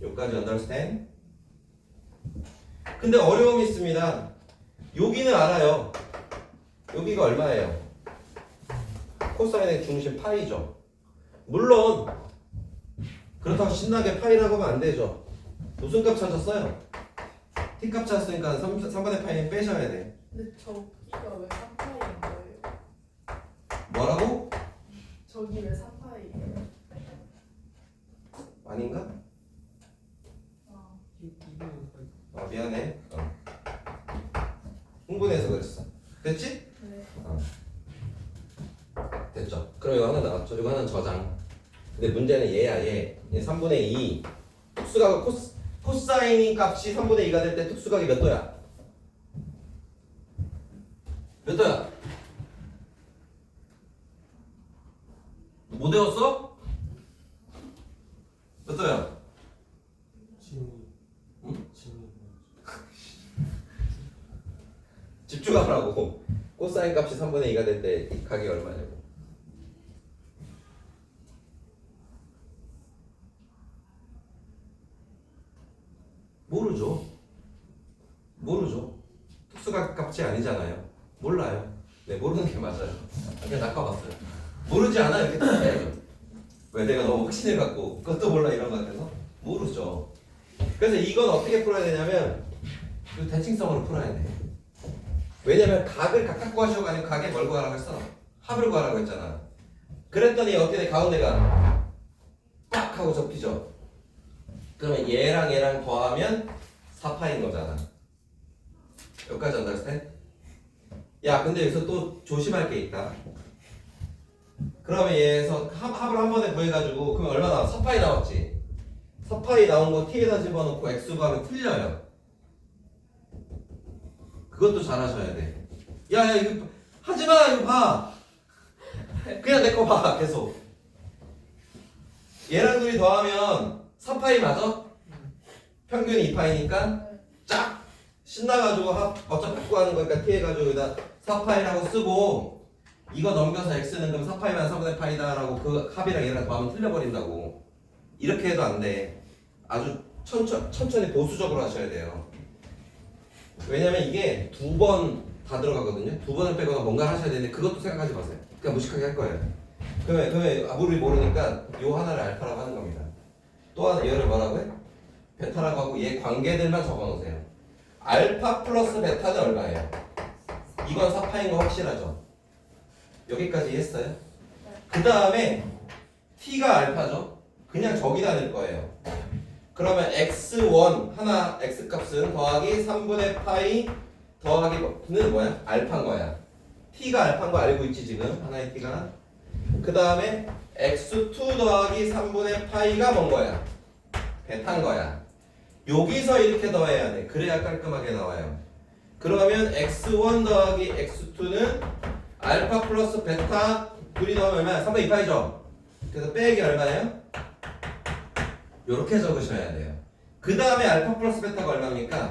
여기까지 understand? 근데 어려움이 있습니다. 여기는 알아요. 여기가 얼마예요? 코사인의 중심 파이죠. 물론 그렇다고 신나게 파이라고 하면 안 되죠. 무슨 값 찾았어요? t값 찾았으니까 3분의 파이는 빼셔야 돼. 근데 저기가 왜 3파이인 거예요? 뭐라고? 저기 왜 3파이예요? 아닌가? 미안해. 흥분해서 그랬어. 됐지? 네. 됐죠. 그럼 이거 하나 나왔죠. 이거 하나는 저장. 근데 문제는 얘야 얘 3분의 2 특수각 코사인 값이 3분의 2가 될 때 특수각이 몇 도야? 몇 도야? 못 외웠어? 몇 도야? 집중하라고. 코사인 값이 3분의 2가 될 때 이 각이 얼마냐고. 모르죠. 특수각 값이 아니잖아요. 몰라요. 네, 모르는 게 맞아요. 그냥 낚아봤어요. 모르지 않아 이렇게 딱 해야죠. 왜 내가 너무 확신을 갖고 그것도 몰라 이런 것 같아서 모르죠. 그래서 이건 어떻게 풀어야 되냐면 이 대칭성으로 풀어야 돼. 왜냐면 각을 각각 구하시고 아니면 각에 뭘 구하라고 했어? 합을 구하라고 했잖아. 그랬더니 어떻게 돼? 가운데가 딱 하고 접히죠. 그러면 얘랑 더하면 4파인 거잖아. 여기까지 understand? 야 근데 여기서 또 조심할 게 있다. 그러면 얘에서 합을 한 번에 구해가지고 그러면 얼마 나와? 4파이 나왔지. 4파이 나온 거 t에다 집어넣고 x 구하면 틀려요. 그것도 잘 하셔야 돼. 야 이거 하지마 이거 봐. 그냥 내 거 봐 계속. 얘랑 둘이 더하면 4파이 맞아? 평균이 2파이니까 쫙 신나가지고 어차피 구하는 거니까 t 해가지고 여기다 4파이라고 쓰고 이거 넘겨서 x는 그럼 4파이만 3분의 파이다라고 그 합이랑 얘랑 더하면 틀려버린다고. 이렇게 해도 안 돼. 아주 천천히 보수적으로 하셔야 돼요. 왜냐면 이게 두 번 다 들어가거든요. 두 번을 빼거나 뭔가 하셔야 되는데 그것도 생각하지 마세요. 그냥 무식하게 할 거예요. 그러면 아무리 모르니까 요 하나를 알파라고 하는 겁니다. 또 하나 얘를 뭐라고요? 베타라고 하고 얘 관계들만 적어놓으세요. 알파 플러스 베타는 얼마예요? 이건 4파인 거 확실하죠? 여기까지 이해했어요? 그 다음에 t가 알파죠? 그냥 저기다 넣을 거예요. 그러면 x1 하나 x값은 더하기 3분의 파이 더하기는 뭐야? 알파인 거야. t가 알파인 거 알고 있지 지금? 하나의 t가. 그 다음에 x2 더하기 3분의 파이가 뭔 거야? 베타인 거야. 여기서 이렇게 더해야 돼. 그래야 깔끔하게 나와요. 그러면 x1 더하기 x2는 알파 플러스 베타 둘이 더하면 얼마야? 3분의 2파이죠? 그래서 빼기 얼마예요? 요렇게 적으셔야 돼요. 그 다음에 알파 플러스 베타가 얼마입니까?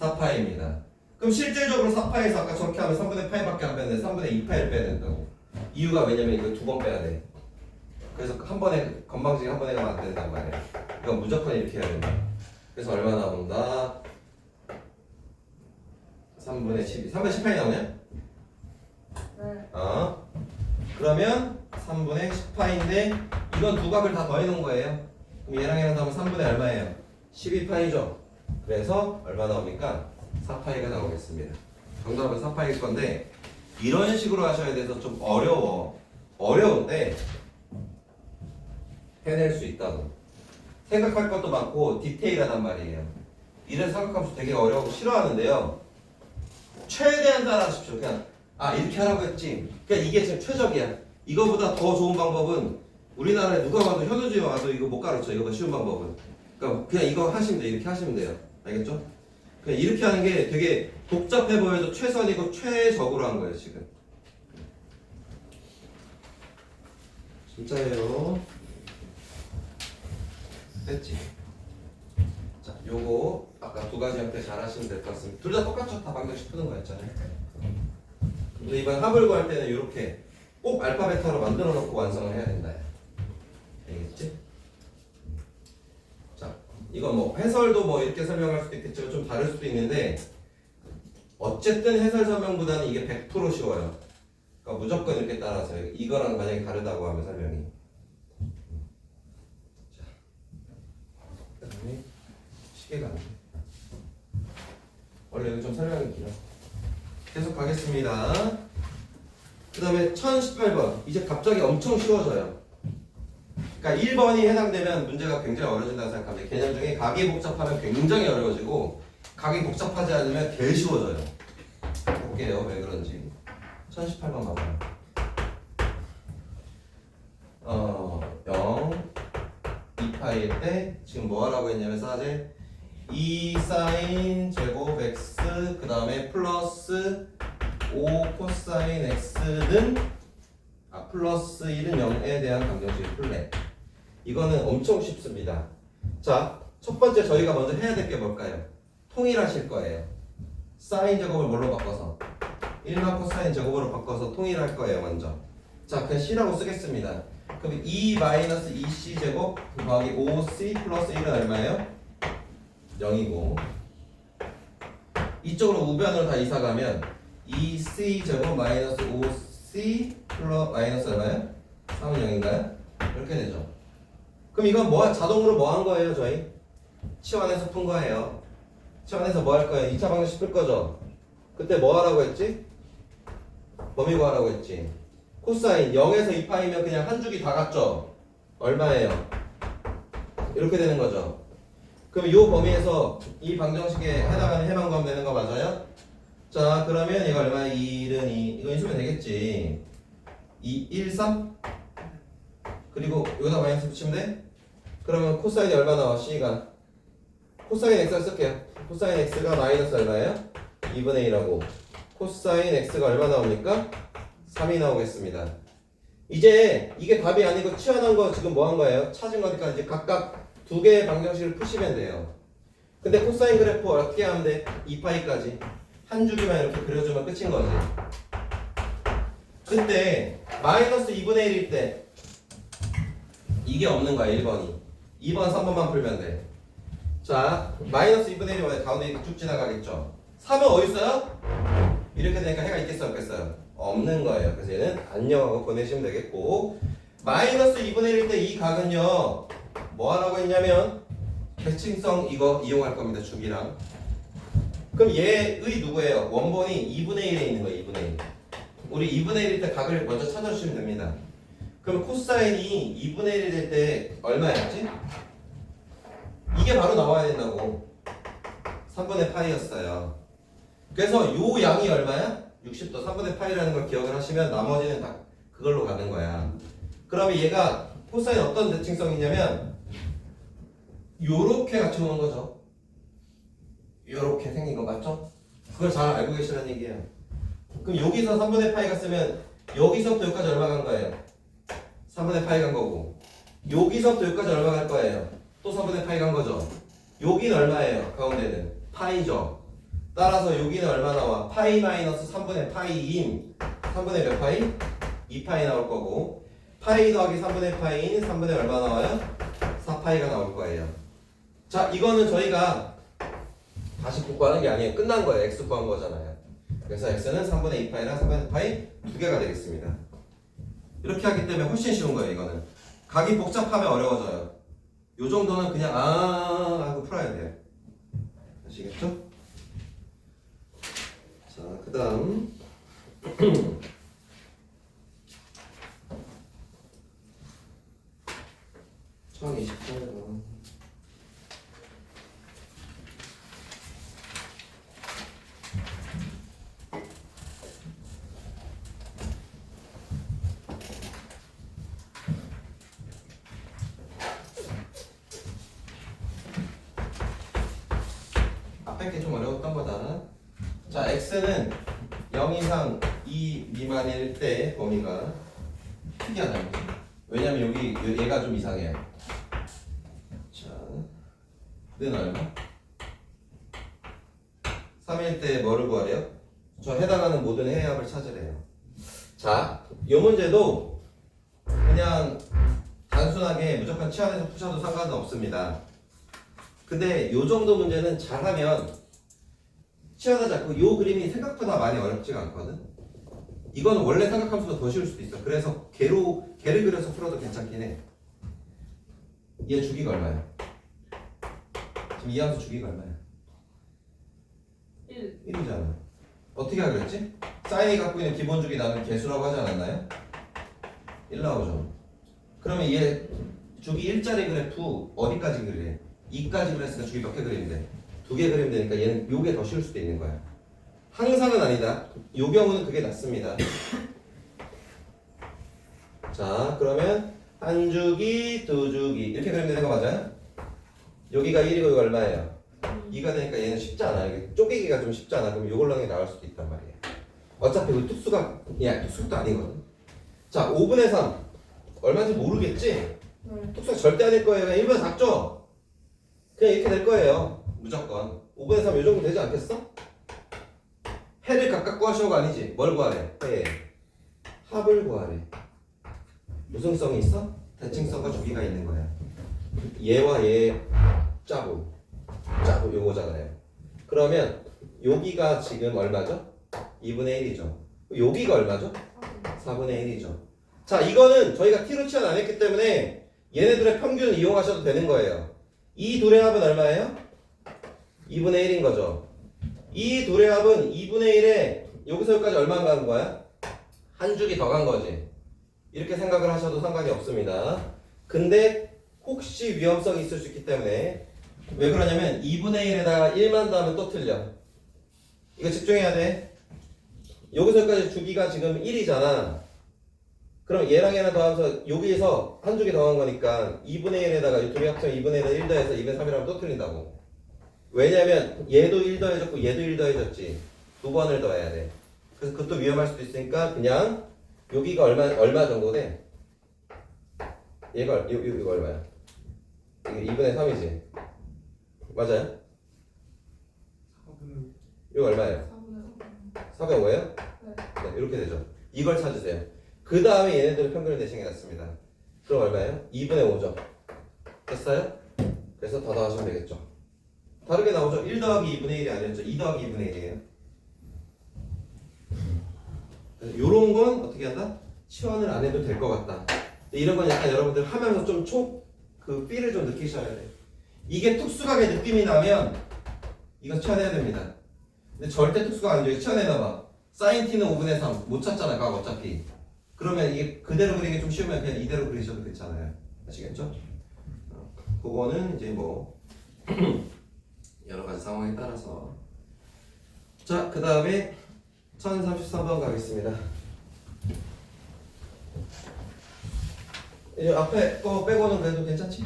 4파이입니다. 그럼 실질적으로 4파이에서 아까 저렇게 하면 3분의 파이밖에 안 빼는데 3분의 2파이를 빼야 된다고. 이유가 왜냐면 이거 두 번 빼야 돼. 그래서 한 번에 건방지게 한 번에 가면 안 된단 말이야. 그러니까 무조건 이렇게 해야 된다. 그래서 얼마 나온다? 3분의 12. 3분의 18이 나오냐? 네. 그러면 3분의 10파인데 이건 두 값을 다 더해놓은 거예요. 그럼 얘랑 얘랑 더하면 3분의 얼마예요? 12파이죠. 그래서 얼마 나옵니까? 4파이가 나오겠습니다. 정답은 4파이일 건데 이런 식으로 하셔야 돼서 좀 어려운데 해낼 수 있다고. 생각할 것도 많고 디테일하단 말이에요. 이런 삼각함수 되게 어려워하고 싫어하는데요. 최대한 따라하십시오. 그냥 이렇게 하라고 했지. 그냥 이게 지금 최적이야. 이거보다 더 좋은 방법은 우리나라에 누가 와도 현우지 와도 이거 못 가르쳐. 이거보다 쉬운 방법은. 그러니까 그냥 이거 하시면 돼요. 이렇게 하시면 돼요. 알겠죠? 그냥 이렇게 하는 게 되게 복잡해 보여도 최선이고 최적으로 한 거예요 지금. 진짜예요. 됐지? 자, 요거 아까 두 가지 형태 잘 하시면 될 것 같습니다. 둘 다 똑같죠? 다 방정식 푸는 거였잖아요. 근데 이번 합을 구할 때는 이렇게 꼭 알파 베타로 만들어 놓고 완성을 해야 된다. 알겠지? 자, 이건 뭐 해설도 뭐 이렇게 설명할 수도 있겠지만 좀 다를 수도 있는데 어쨌든 해설 설명보다는 이게 100% 쉬워요. 그러니까 무조건 이렇게 따라서 이거랑 만약에 다르다고 하면 설명이. 자, 그다음에 시계가 안 돼. 원래 이거 좀 설명이 길어. 계속 가겠습니다. 그 다음에 1018번. 이제 갑자기 엄청 쉬워져요. 그러니까 1번이 해당되면 문제가 굉장히 어려워진다고 생각합니다. 개념 중에 각이 복잡하면 굉장히 어려워지고 각이 복잡하지 않으면 개 쉬워져요. 볼게요. 왜 그런지. 1018번 봐봐요. 0, 2파일 때 지금 뭐 하라고 했냐면 사제 2 사인 제곱 x 그 다음에 플러스 5 코사인 x는 플러스 1은 0에 대한 방정식을 풀래. 이거는 엄청 쉽습니다. 자, 첫 번째 저희가 먼저 해야 될 게 뭘까요? 통일하실 거예요. 사인 제곱을 뭘로 바꿔서 1만 코사인 제곱으로 바꿔서 통일할 거예요. 먼저. 자, 그냥 c라고 쓰겠습니다. 그럼 2-2c 제곱 더하기 5c 플러스 1은 얼마예요? 0이고 이쪽으로 우변으로 다 이사 가면 2c 제곱 마이너스 5c 플러스 마이너스 얼마예요? 3은 0인가요? 이렇게 되죠. 그럼 이건 뭐 자동으로 뭐 한 거예요, 저희? 치환해서 푼 거예요. 치환해서 뭐 할 거예요? 2차 방정식 풀 거죠. 그때 뭐 하라고 했지? 범위 구하라고 했지. 코사인 0에서 2파이면 그냥 한 줄기 다 갔죠. 얼마예요? 이렇게 되는 거죠. 그럼 이 범위에서 이 방정식에 해당하는 해만 구하면 되는 거 맞아요? 자, 그러면 얘가 얼마야? 1은 2. 이거 인수면 되겠지. 2, 1, 3? 그리고 여기다 마이너스 붙이면 돼? 그러면 코사인이 얼마 나와? C가. 코사인 X를 쓸게요. 코사인 X가 마이너스 얼마예요? 2분의 1하고. 코사인 X가 얼마 나옵니까? 3이 나오겠습니다. 이제 이게 답이 아니고 치환한 거 지금 뭐 한 거예요? 찾은 거니까 이제 각각 두 개의 방정식을 푸시면 돼요. 근데 코사인 그래프 어떻게 하면 돼? 2파이까지 한 줄기만 이렇게 그려주면 끝인 거지. 근데 마이너스 2분의 1일 때 이게 없는 거야. 1번이 2번 3번만 풀면 돼. 자, 마이너스 2분의 1이 가운데 이렇게 쭉 지나가겠죠. 3은 어디 있어요? 이렇게 되니까 해가 있겠어요 없겠어요? 없는 거예요. 그래서 얘는 안녕하고 보내시면 되겠고 마이너스 2분의 1일 때 이 각은요 뭐 하라고 했냐면 대칭성 이거 이용할 겁니다. 주기랑. 그럼 얘의 누구예요? 원본이 2분의 1에 있는 거예요. 2분의 1. 우리 2분의 1일 때 각을 먼저 찾아주시면 됩니다. 그럼 코사인이 2분의 1일 때 얼마였지? 이게 바로 나와야 된다고. 3분의 파이였어요. 그래서 요 양이 얼마야? 60도 3분의 파이라는 걸 기억을 하시면 나머지는 다 그걸로 가는 거야. 그러면 얘가 코사인 어떤 대칭성이냐면 요렇게 같이 오는 거죠. 요렇게 생긴 거 맞죠? 그걸 잘 알고 계시라는 얘기예요. 그럼 여기서 3분의 파이가 쓰면 여기서부터 여기까지 얼마 간 거예요? 3분의 파이 간 거고 여기서부터 여기까지 얼마 갈 거예요? 또 3분의 파이 간 거죠. 여기는 얼마예요? 가운데는 파이죠. 따라서 여기는 얼마 나와? 파이 마이너스 3분의 파이인 3분의 몇 파이? 2파이 나올 거고 파이 더하기 3분의 파이인 3분의 얼마 나와요? 4파이가 나올 거예요. 자 이거는 저희가 다시 구하는 게 아니에요. 끝난 거예요. x 구한 거잖아요. 그래서 x는 3분의 2파이랑 3분의 파이 두 개가 되겠습니다. 이렇게 하기 때문에 훨씬 쉬운 거예요. 이거는 각이 복잡하면 어려워져요. 요 정도는 그냥 하고 풀어야 돼요. 아시겠죠? 자, 그 다음 1028번 앞에 게 좀 어려웠던 거다. 자, x는 0 이상 2 미만일 때 범위가 특이하다는 거죠. 왜냐면 여기 얘가 좀 이상해요. 자, 는 얼마? 3일 때 뭐를 구하래요? 저 해당하는 모든 해합을 찾으래요. 자, 이 문제도 그냥 단순하게 무조건 치환해서 푸셔도 상관은 없습니다. 근데 요 정도 문제는 잘하면 치환하지 않고 요 그림이 생각보다 많이 어렵지가 않거든. 이거는 원래 생각하면서 더 쉬울 수도 있어. 그래서 개를 그려서 풀어도 괜찮긴 해. 얘 주기가 얼마야? 지금 이 함수 주기가 얼마야? 1이잖아. 어떻게 하기로 했지? 사인이 갖고 있는 기본 주기 나는 개수라고 하지 않았나요? 1 나오죠. 그러면 얘 주기 1짜리 그래프 어디까지 그리래? 2까지 그렸으니까 주기 몇 개 그리면 돼? 2개 그리면 되니까 얘는 요게 더 쉬울 수도 있는 거야. 항상은 아니다. 요 경우는 그게 낫습니다. 자, 그러면 한 주기, 두 주기 이렇게 그리면 되는 거 맞아요? 여기가 1이고 이거 얼마예요? 2가 되니까 얘는 쉽잖아. 이게 쪼개기가 좀 쉽잖아. 그럼 요걸로 하는 게 나올 수도 있단 말이에요. 어차피 그 특수가 특수도 아니거든. 자, 5분의 3 얼마인지 모르겠지? 특수가 절대 아닐 거예요. 그냥 1보다 작죠? 그냥 이렇게 될 거예요. 무조건 5분의 3 요 정도 되지 않겠어? 해를 각각 구하시오가 아니지. 뭘 구하래? 해. 합을 구하래. 무슨 성이 있어? 대칭성과 주기가 있는 거야. 얘와 얘 짜고 요거잖아요. 그러면 여기가 지금 얼마죠? 2분의 1이죠. 여기가 얼마죠? 4분의 1이죠. 자, 이거는 저희가 t로 치환 안 했기 때문에 얘네들의 평균을 이용하셔도 되는 거예요. 이 둘의 합은 얼마예요? 2분의 1인 거죠. 이 둘의 합은 2분의 1에 여기서 여기까지 얼마 가는 거야? 한 주기 더 간 거지. 이렇게 생각을 하셔도 상관이 없습니다. 근데 혹시 위험성이 있을 수 있기 때문에 왜 그러냐면 2분의 1에다가 1만 더하면 또 틀려. 이거 집중해야 돼. 여기서 여기까지 주기가 지금 1이잖아. 그럼 얘랑 얘랑 더하면서 여기에서 한 주기 더한 거니까 2분의 1에다가 이 둘이 합치면 2분의 1에다 1 더해서 2분의 3이라면 또 틀린다고. 왜냐면 얘도 1 더해졌고 얘도 1 더해졌지. 두 번을 더해야 돼. 그래서 그것도 위험할 수도 있으니까 그냥 여기가 얼마 정도 돼? 얘가 이거 얼마야? 이게 2분의 3이지. 맞아요? 이거 얼마예요? 405예요? 네, 이렇게 되죠. 이걸 찾으세요. 그 다음에 얘네들을 평균을 내시는 게 낫습니다. 그럼 얼마예요? 2분의 5죠. 됐어요? 그래서 더 더하시면 되겠죠. 다르게 나오죠. 1 더하기 2분의 1이 아니었죠. 2 더하기 2분의 1이에요. 요런 건 어떻게 한다? 치환을 안 해도 될 것 같다. 이런 건 약간 여러분들 하면서 좀 그 삐를 좀 느끼셔야 돼. 이게 특수각의 느낌이 나면 이거 치환해야 됩니다. 근데 절대 특수각 아니죠. 치환해놔봐. 사인 t는 5분의 3 못 찾잖아. 각 어차피. 그러면 이게 그대로 그리기 좀 쉬우면 그냥 이대로 그리셔도 괜찮아요. 아시겠죠? 그거는 이제 뭐 여러 가지 상황에 따라서. 자, 그 다음에 1033번 가겠습니다. 이제 앞에 거 빼고는 그래도 괜찮지?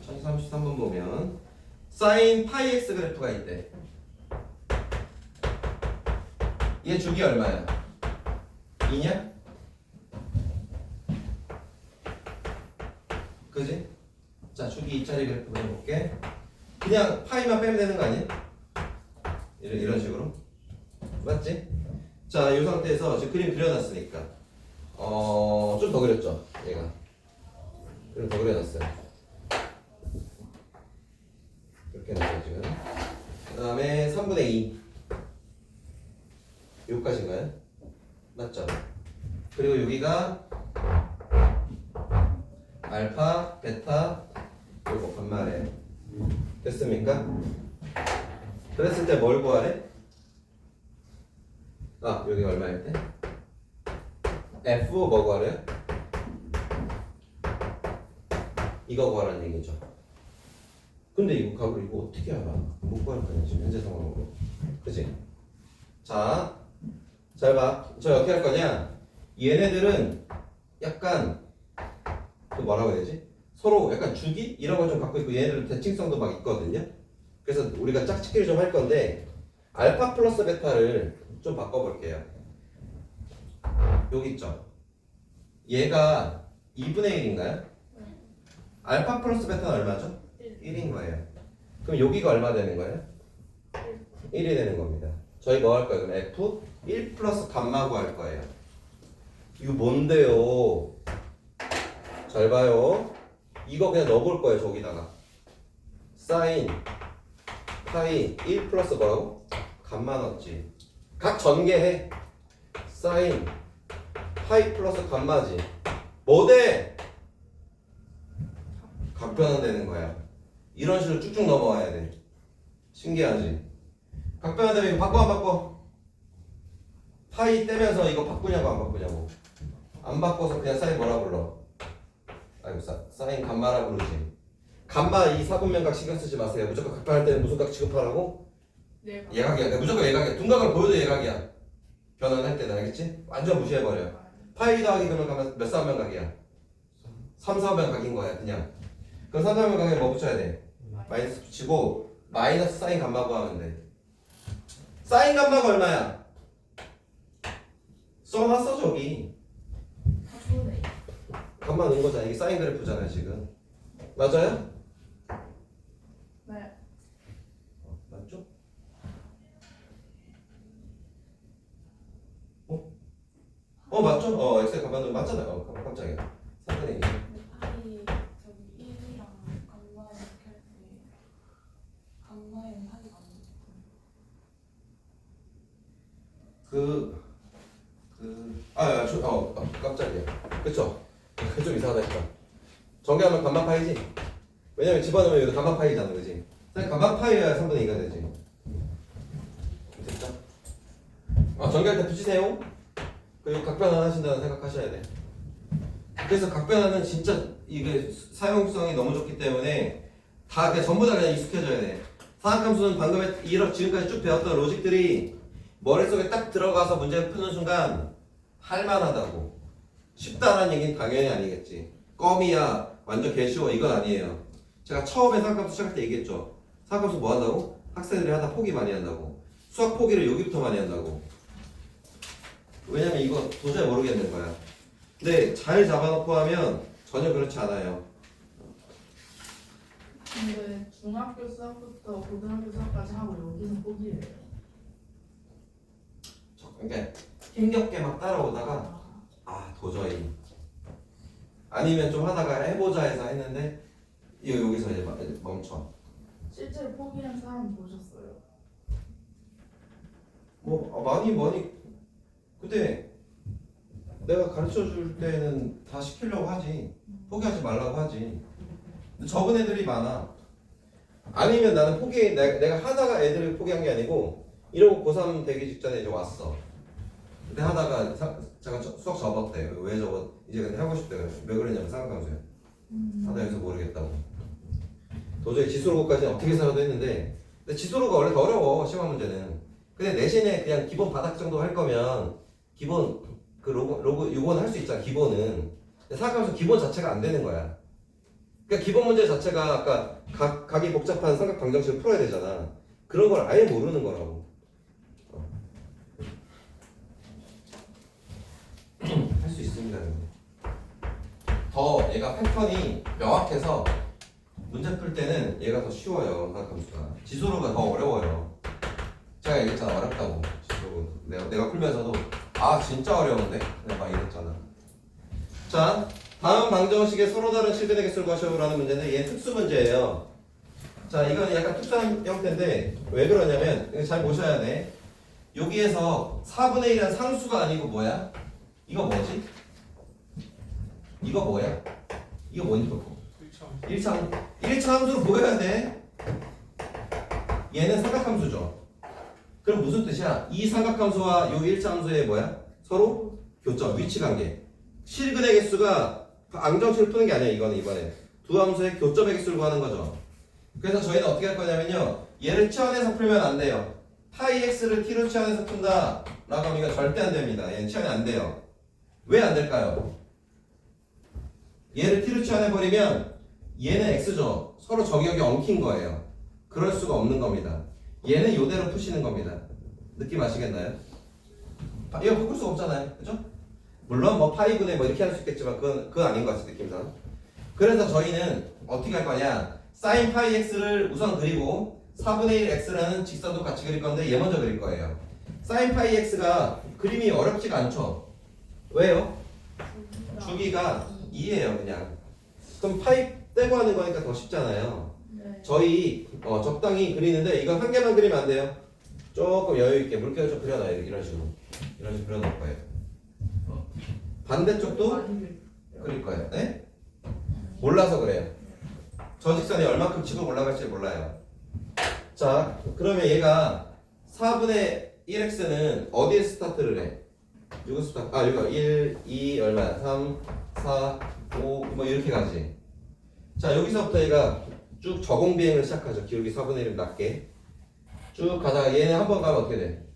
1033번 보면 사인 파이 x 그래프가 있대. 얘 주기 얼마야? 2냐? 그지? 자, 주기 2짜리 그래프 그려볼게. 그냥 파이만 빼면 되는 거 아니야? 이런 식으로. 맞지? 자, 이 상태에서 지금 그림 그려놨으니까 좀 더 그렸죠? 얘가 그림 더 그려놨어요. 이렇게 해놨어요 지금. 그 다음에 3분의 2 여기까지인가요? 맞죠? 그리고 여기가 알파, 베타, 요거 반말에 됐습니까? 그랬을 때 뭘 구하래? 아, 여기 얼마일 때? F 뭐 구하래요? 이거 구하라는 얘기죠. 근데 이거 값을 이거 어떻게 알아? 못 구할 거냐 지금 현재 상황으로. 그치? 자, 잘 봐. 저 어떻게 할 거냐? 얘네들은 약간 그 뭐라고 해야 되지? 서로 약간 주기? 이런 걸 좀 갖고 있고 얘네들은 대칭성도 막 있거든요. 그래서 우리가 짝짓기를 좀 할 건데 알파 플러스 베타를 좀 바꿔볼게요. 여기 있죠? 얘가 2분의 1인가요? 알파 플러스 베타는 얼마죠? 1인 거예요. 그럼 여기가 얼마 되는 거예요? 1이 되는 겁니다. 저희 뭐 할 거예요? 그럼 F 1 플러스 감마 구할 거예요. 이거 뭔데요? 잘 봐요. 이거 그냥 넣어볼 거예요. 저기다가 사인 파이 1 플러스 뭐라고? 감마 넣었지. 각 전개해. 사인 파이 플러스 감마지. 뭐 돼? 각변환되는 거야. 이런 식으로 쭉쭉 넘어와야 돼. 신기하지? 각변환되면 이거 바꿔 안 바꿔? 파이 떼면서 이거 바꾸냐고 안 바꾸냐고? 안 바꿔서 그냥 사인 뭐라 불러? 아이고 사인 감마라 부르지. 감마 이 사분면각 신경 쓰지 마세요. 무조건 각변할 때는 무슨 각 취급하라고? 네. 예각이야. 무조건 예각이야. 둔각을 보여도 예각이야. 변환할 때는 알겠지? 완전 무시해버려. 파이 더하기 그러면 가면 몇 사분면각이야? 3, 4분면각인 거야 그냥. 그럼 3, 4분면각에 뭐 붙여야 돼? 마이너스 붙이고 마이너스 사인 감마 구하면 돼. 사인 감마가 얼마야? 써놨어 저기. 감마 넣은 거잖아. 이게 사인 그래프잖아요 지금. 맞아요? 네. 맞죠? 맞죠? 엑셀 감마 넣으면 맞잖아요. 깜짝이야. 3분의 2. 파이 저기 1이랑 감마 이렇게 할 때 감마에는 파이가 안 깜짝이야. 그쵸? 좀 이상하다 했다. 전개하면 감마 파이지? 왜냐면 집어넣으면 여기도 감마 파이잖아, 그지? 감마 파이여야 3분의 2가 되지. 됐죠? 전개할 때 붙이세요. 그리고 각변환 하신다는 생각하셔야 돼. 그래서 각변환은 진짜 이게 사용성이 너무 좋기 때문에 다 그냥 전부 다 그냥 익숙해져야 돼. 사각함수는 방금 지금까지 쭉 배웠던 로직들이 머릿속에 딱 들어가서 문제를 푸는 순간 할만하다고. 쉽다라는 얘기는 당연히 아니겠지. 껌이야 완전 개쉬워 이건 아니에요. 제가 처음에 사각함수 시작할 때 얘기했죠. 사각함수 뭐 한다고? 학생들이 하다 포기 많이 한다고. 수학 포기를 여기부터 많이 한다고. 왜냐면 이거 도저히 모르겠는 거야. 근데 잘 잡아놓고 하면 전혀 그렇지 않아요. 근데 중학교 수학부터 고등학교 수학까지 하고 여기서 포기해요. 그러니까 힘겹게 막 따라오다가 도저히 아니면 좀 하다가 해보자 해서 했는데 여기서 이제 멈춰. 실제로 포기한 사람 보셨어요? 뭐 많이 근데 내가 가르쳐 줄 때는 다 시키려고 하지. 포기하지 말라고 하지. 근데 적은 애들이 많아. 아니면 나는 내가 하다가 애들이 포기한 게 아니고 이러고 고3 되기 직전에 이제 왔어. 근데 하다가 잠깐 수학 접었대. 왜 접었? 이제 근데 하고 싶대. 왜 그러냐면 삼각함수야. 하다 여기서 모르겠다고. 도저히 지수로고까지는 어떻게 살아도 했는데, 근데 지수로가 원래 더 어려워 시험 문제는. 근데 내신에 그냥 기본 바닥 정도 할 거면 기본 그 로그 이거는 할 수 있잖아. 기본은. 근데 삼각함수 기본 자체가 안 되는 거야. 그러니까 기본 문제 자체가 아까 각이 복잡한 삼각 방정식을 풀어야 되잖아. 그런 걸 아예 모르는 거라고. 할 수 있습니다. 더 얘가 패턴이 명확해서 문제 풀 때는 얘가 더 쉬워요. 삼각함수가. 지수로가 더 어려워요. 제가 얘기했잖아. 어렵다고. 지수로. 내가 풀면서도 진짜 어려운데? 내가 막 이랬잖아. 자, 다음 방정식의 서로 다른 실근의 개수를 구하셔라는 문제는 얘 특수 문제예요. 자, 이건 약간 특수한 형태인데 왜 그러냐면 이거 잘 보셔야 돼. 여기에서 4분의 1은 상수가 아니고 뭐야? 이거 뭐지? 이거 뭐야? 이거 뭔지 1차 함수로 보여야 돼. 얘는 삼각함수죠. 그럼 무슨 뜻이야? 이 삼각함수와 요 1차 함수의 뭐야? 서로 교점, 위치관계. 실근의 개수가 앙정식을 푸는 게 아니야. 이거는 이번에 두 함수의 교점의 개수를 구하는 거죠. 그래서 저희는 어떻게 할 거냐면요, 얘를 치환해서 풀면 안 돼요. 파이 x를 t로 치환해서 푼다 라고 하면 이거 절대 안 됩니다. 얘는 치환이 안 돼요. 왜 안 될까요? 얘를 t로 치환해버리면 얘는 x죠. 서로 저격이 엉킨 거예요. 그럴 수가 없는 겁니다. 얘는 요대로 푸시는 겁니다. 느낌 아시겠나요? 이거 바꿀 수가 없잖아요. 그죠? 물론 뭐 파이분의 뭐 이렇게 할 수 있겠지만 그건 아닌 것 같아 느낌상. 그래서 저희는 어떻게 할 거냐, sin 파이 x를 우선 그리고 4분의 1 x라는 직선도 같이 그릴 건데 얘 먼저 그릴 거예요. sin 파이 x가 그림이 어렵지가 않죠. 왜요? 주기가 2예요 그냥. 그럼 파이 떼고 하는 거니까 더 쉽잖아요. 네. 저희 적당히 그리는데 이건 한 개만 그리면 안 돼요. 조금 여유 있게 물결 좀 그려놔요. 이런 식으로 그려놓을 거예요. 반대쪽도 그릴 거예요. 네? 몰라서 그래요. 저 직선이 얼마큼 치고 올라갈지 몰라요. 자, 그러면 얘가 4분의 1x는 어디에 스타트를 해? 이거 스타트. 이거 1, 2 얼마야? 3, 4, 5 뭐 이렇게 가지. 자, 여기서부터 얘가 쭉 저공 비행을 시작하죠. 기울기 4분의 1을 낮게 쭉 가다가 얘는 한 번 가면 어떻게 돼?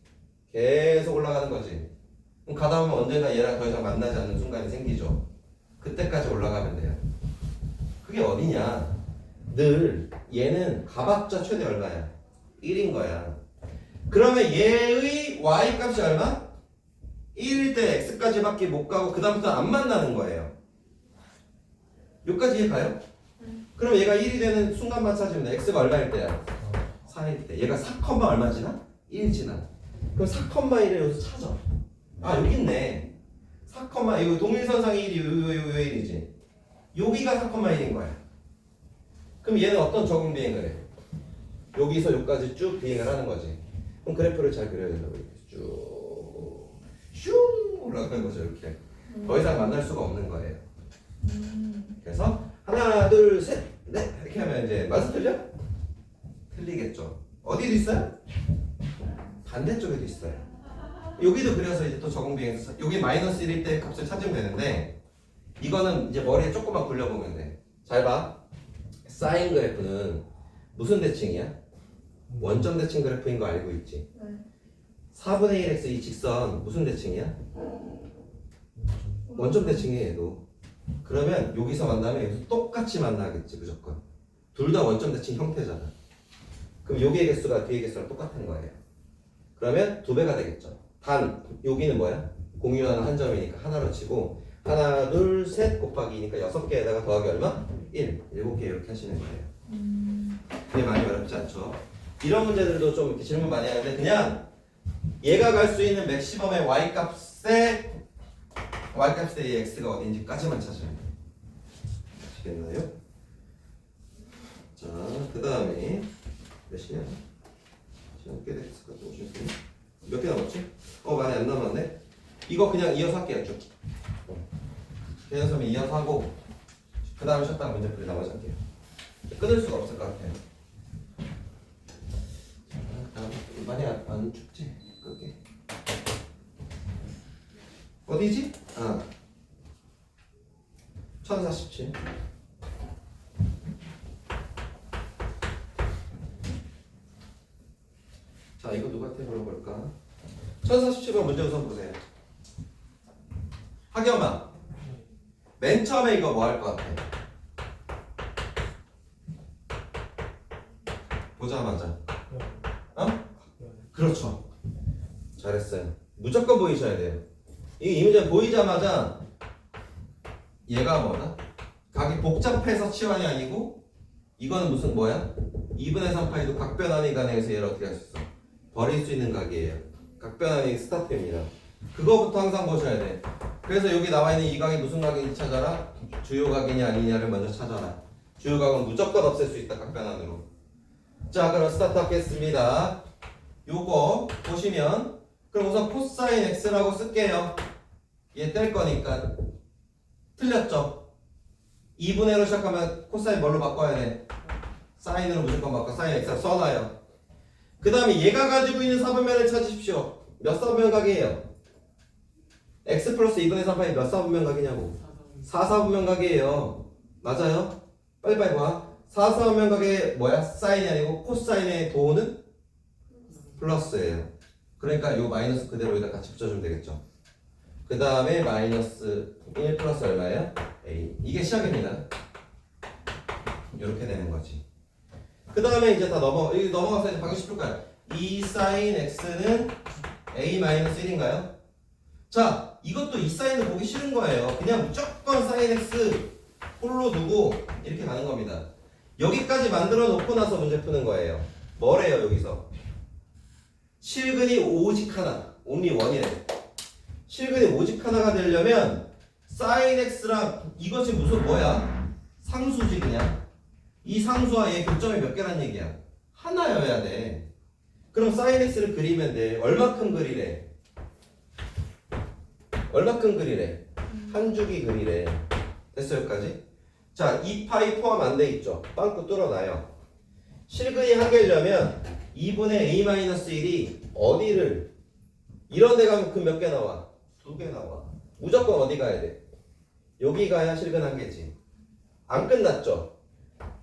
계속 올라가는 거지. 그럼 가다 보면 언젠가 얘랑 더 이상 만나지 않는 순간이 생기죠. 그때까지 올라가면 돼요. 그게 어디냐? 늘 얘는 가봤자 최대 얼마야? 1인 거야. 그러면 얘의 y 값이 얼마? 1일 때 x까지밖에 못 가고 그 다음부터 안 만나는 거예요. 여기까지 가요? 그럼 얘가 1이 되는 순간만 찾으면 x가 얼마일 때야? 4일 때. 얘가 4, 얼마 지나? 1 지나. 그럼 4,1을 여기서 찾아. 여기 있네. 4, 이거 동일선상이 1이 요 1이지. 여기가 4,1인 거야. 그럼 얘는 어떤 적응 비행을 해? 여기서 여기까지 쭉 비행을 하는 거지. 그럼 그래프를 잘 그려야 된다고. 이렇게 쭉 슝 올라가는 거죠. 이렇게. 더 이상 만날 수가 없는 거예요. 그래서 하나, 둘, 셋, 넷 이렇게 하면 이제 맞아 틀려? 틀리겠죠. 어디도 있어요? 반대쪽에도 있어요. 여기도 그려서 이제 또 적응 비행해서 여기 마이너스 1일 때 값을 찾으면 되는데 이거는 이제 머리에 조금만 굴려보면 돼. 잘 봐. 사인 그래프는 무슨 대칭이야? 원점 대칭 그래프인 거 알고 있지? 네. 4분의 1x 이 직선 무슨 대칭이야? 원점 대칭이에요 얘도. 그러면 여기서 만나면 여기서 똑같이 만나겠지 무조건. 둘 다 원점 대칭 형태잖아. 그럼 여기의 개수가 뒤의 개수랑 똑같은 거예요. 그러면 2배가 되겠죠. 단 여기는 뭐야? 공유하는 한 점이니까 하나로 치고 하나 둘 셋 곱하기 2니까 6개에다가 더하기 얼마? 1, 7개 이렇게 하시는 거예요. 그게 많이 어렵지 않죠. 이런 문제들도 좀 이렇게 질문 많이 하는데 그냥 얘가 갈 수 있는 맥시멈의 y값에 이 x가 어딘지까지만 찾으면 돼요. 아시겠나요? 자, 그 다음에 몇 시냐? 시간 꽤 됐을 것 같아. 몇 개 남았지? 많이 안 남았네. 이거 그냥 이어서 할게요. 쭉. 개념섬이 이어서 하고 그 다음에 쉬었다가 문제 풀이 나머지 할게요. 끊을 수가 없을 것 같아요. 많이 안 춥지? 끌게. 어디지? 1047. 자, 이거 누구한테 물어볼까? 1047번 문제 우선 보세요. 하경아, 맨 처음에 이거 뭐 할 것 같아? 보자마자. 그렇죠. 잘했어요. 무조건 보이셔야 돼요. 이 문제 보이자마자 얘가 뭐다? 각이 복잡해서 치환이 아니고 이거는 무슨 뭐야? 2분의 3파이도 각변환이 가능해서 얘를 어떻게 할 수 있어? 버릴 수 있는 각이에요. 각변환이 스타트입니다. 그거부터 항상 보셔야 돼. 그래서 여기 나와 있는 이 각이 무슨 각인지 찾아라. 주요 각이냐 아니냐를 먼저 찾아라. 주요 각은 무조건 없앨 수 있다. 각변환으로. 자, 그럼 스타트 하겠습니다. 요거 보시면 그럼 우선 코사인 x라고 쓸게요. 얘 뗄 거니까. 틀렸죠? 2분의 1로 시작하면 코사인 뭘로 바꿔야 돼? 사인으로 무조건 바꿔. 사인 x라 써놔요. 그 다음에 얘가 가지고 있는 사분면을 찾으십시오. 몇 사분면 각이에요? x 플러스 2분의 3파이 몇 사분면 각이냐고? 4사분면 각이에요. 맞아요? 빨리빨리 봐. 4사분면 각의 뭐야? 사인이 아니고 코사인의 도는 플러스예요. 그러니까 요 마이너스 그대로 여기다 같이 붙여주면 되겠죠. 그 다음에 마이너스 1 플러스 얼마예요? a. 이게 시작입니다. 이렇게 되는 거지. 그 다음에 이제 다 넘어가서 이제 방식 풀 거야. 2 사인 x는 a 마이너스 1인가요? 자, 이것도 이 사인을 보기 싫은 거예요. 그냥 무조건 사인 x 홀로 두고 이렇게 가는 겁니다. 여기까지 만들어 놓고 나서 문제 푸는 거예요. 뭐래요 여기서? 실근이 오직 하나, only one이래. 실근이 오직 하나가 되려면 사인 x랑 이것이 무슨 뭐야? 상수지 그냥. 이 상수와 얘 교점이 몇 개란 얘기야? 하나여야 돼. 그럼 사인 x를 그리면 돼. 얼마큼 그리래? 얼마큼 그리래? 한 줄기 그리래. 됐어 여기까지? 자, 2파이 포함 안 돼 있죠? 빵꾸 뚫어놔요. 실근이 한 개려면 2분의 a-1이 어디를 이런 데 가면 그 몇 개 나와? 2개 나와. 무조건 어디 가야 돼? 여기 가야 실근 한 개지. 안 끝났죠?